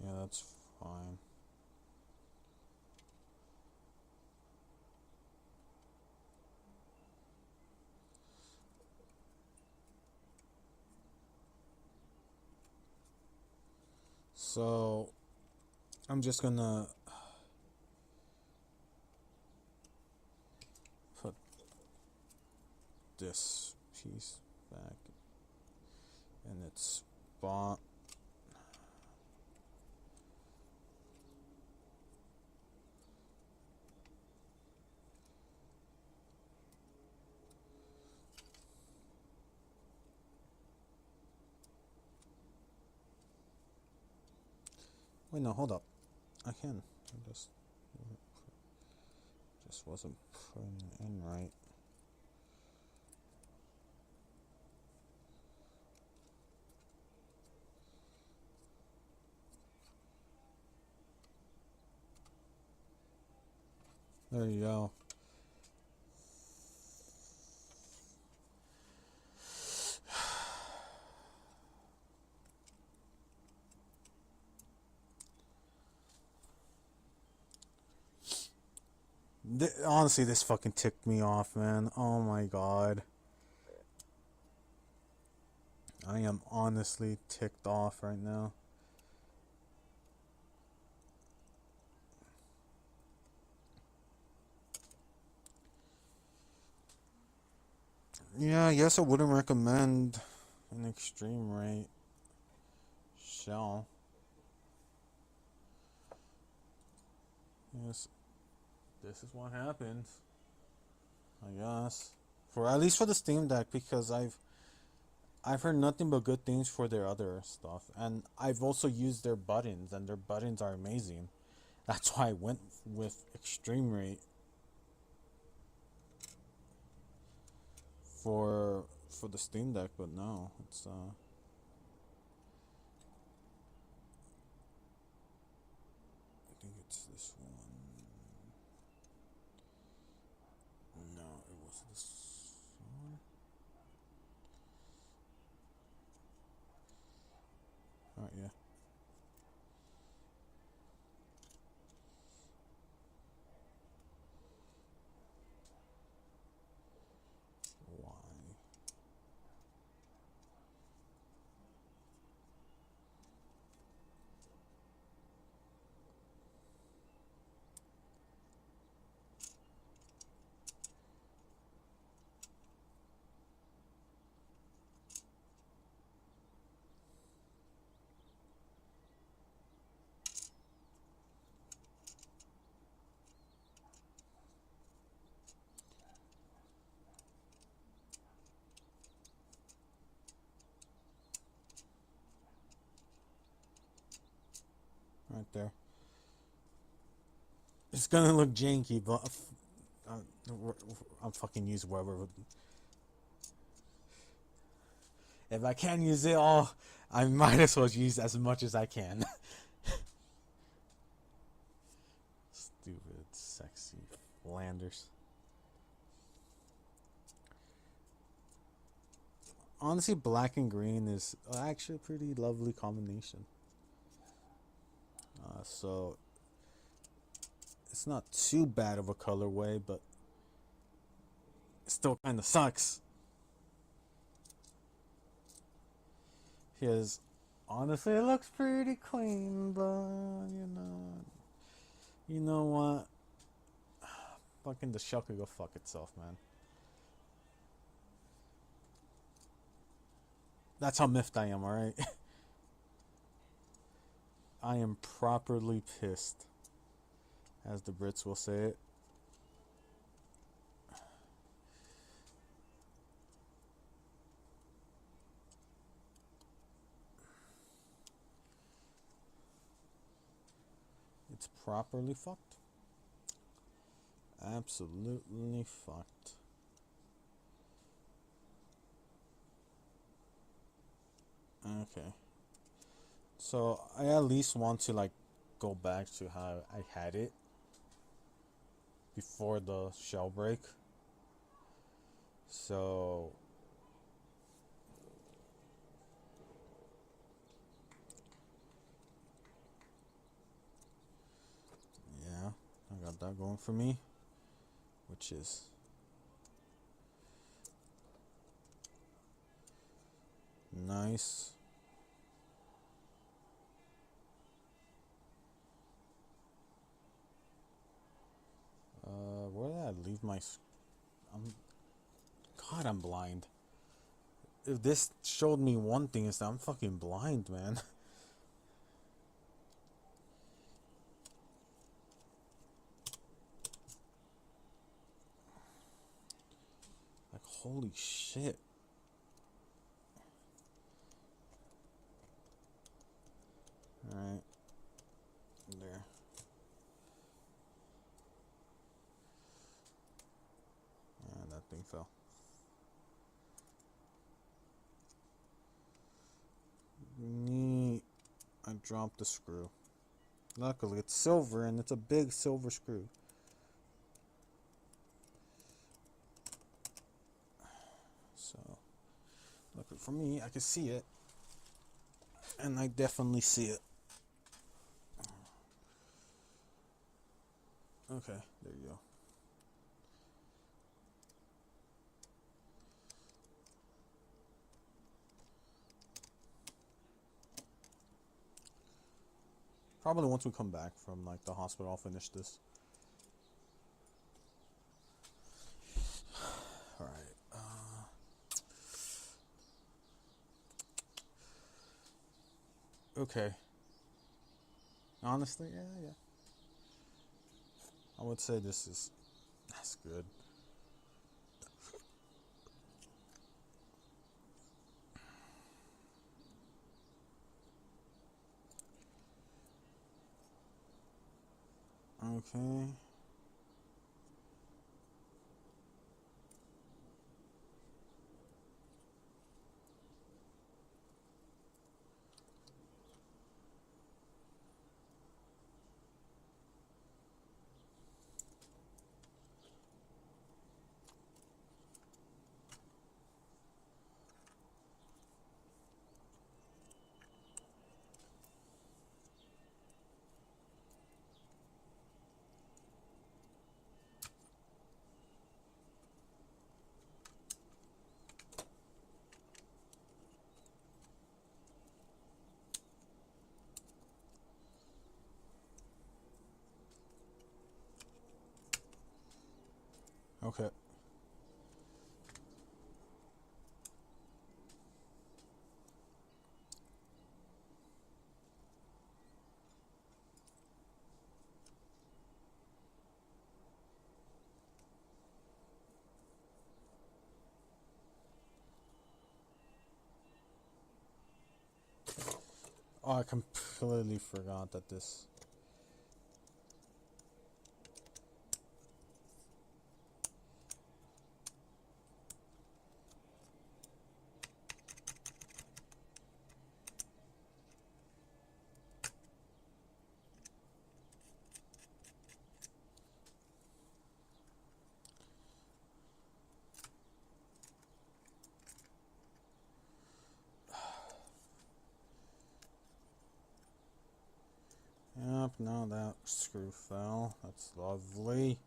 A: Yeah, that's fine. So I'm just gonna put this piece back in its spot. Wait, no, hold up. I can. I just wasn't putting it in right. There you go. Honestly, this fucking ticked me off, man. Oh my god. I am honestly ticked off right now. Yeah, I guess I wouldn't recommend an extreme rate shell. Yes, this is what happens, I guess. For at least for the Steam Deck, because I've heard nothing but good things for their other stuff, and I've also used their buttons, and their buttons are amazing. That's why I went with extreme rate for the Steam Deck, but no, it's I think it's this one. No, it was this one. Alright, yeah. Why? Right there. It's gonna look janky, but I'm fucking use whatever. If I can use it all, I might as well use as much as I can. Stupid, sexy Flanders. Honestly, black and green is actually a pretty lovely combination. So it's not too bad of a colorway, but it still kind of sucks. Because honestly, it looks pretty clean, but you know what? Fucking the shell could go fuck itself, man. That's how miffed I am, alright? I am properly pissed, as the Brits will say it. It's properly fucked. Absolutely fucked. Okay. So I at least want to like go back to how I had it before the shell break. So yeah, I got that going for me, which is nice. Where did I leave my? God, I'm blind. If this showed me one thing, is that I'm fucking blind, man. Like, holy shit. Alright. There. And that thing fell. Neat. I dropped the screw. Luckily, it's silver and it's a big silver screw. So, luckily for me, I can see it. And I definitely see it. Okay, there you go. Probably once we come back from like the hospital, I'll finish this. All right. Okay. Honestly, yeah. I would say that's good. Okay. Okay. Oh, I completely forgot that this. Yep, now that screw fell. That's lovely.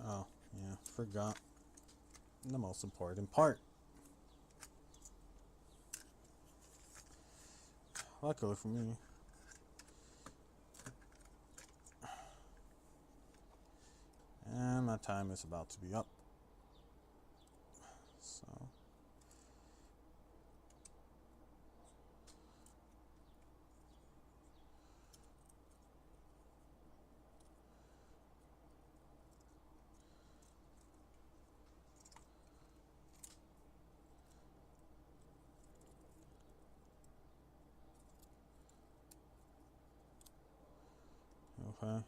A: Oh, yeah, forgot the most important part. Luckily for me. And my time is about to be up. So. Okay.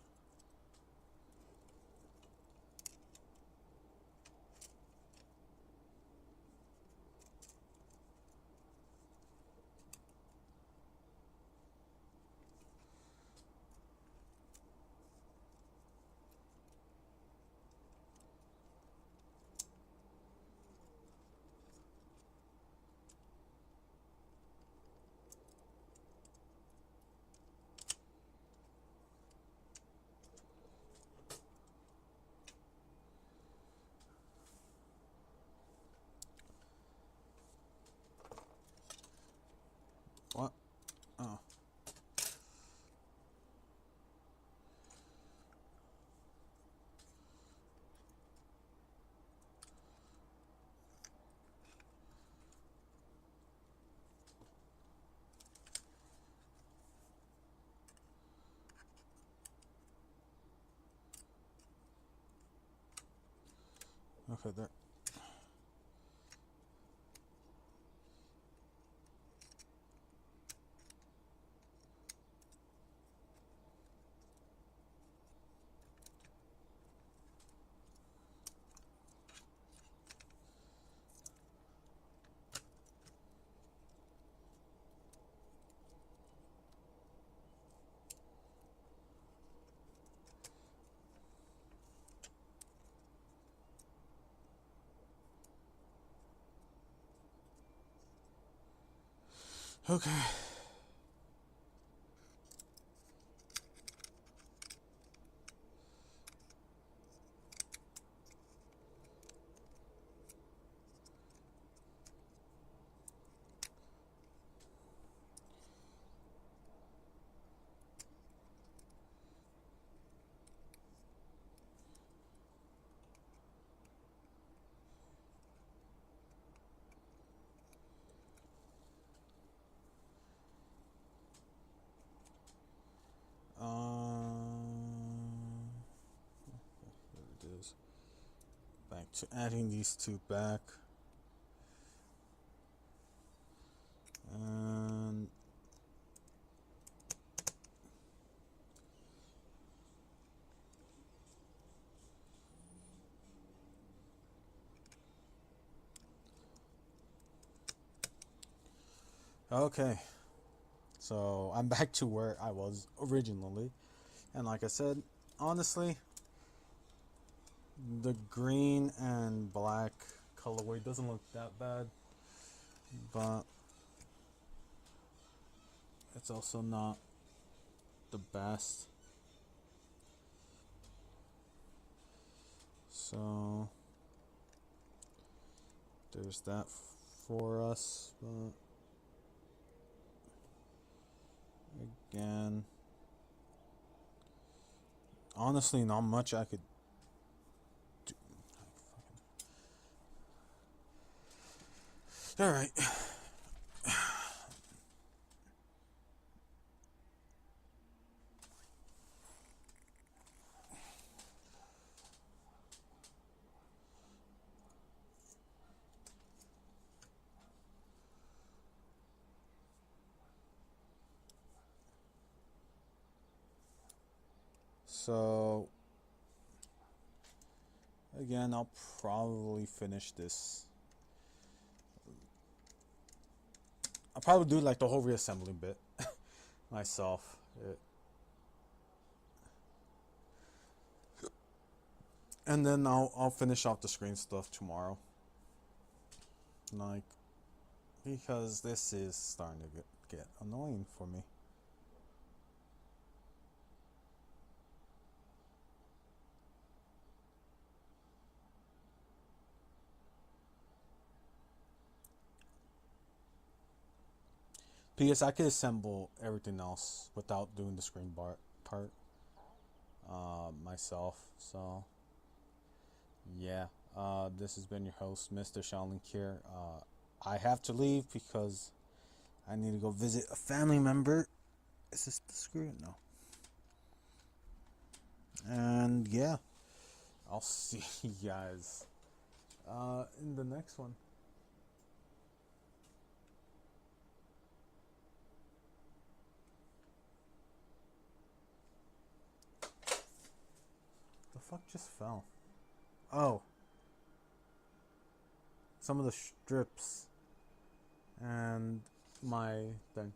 A: What? Oh. Okay, there. Okay. There it is. Back to adding these two back. And okay. So I'm back to where I was originally. And like I said, honestly, the green and black colorway doesn't look that bad, but it's also not the best. So there's that for us, but again, honestly, not much I could do. All right. So again, I'll probably finish this. I'll probably do like the whole reassembly bit myself. And then I'll finish off the screen stuff tomorrow. Like, because this is starting to get annoying for me. P.S. I could assemble everything else without doing the screen bar part myself. So yeah, this has been your host, Mr. Shaolin Kier. I have to leave because I need to go visit a family member. Is this the screw? No. And yeah, I'll see you guys in the next one. The fuck just fell? Oh, some of the strips and my thing.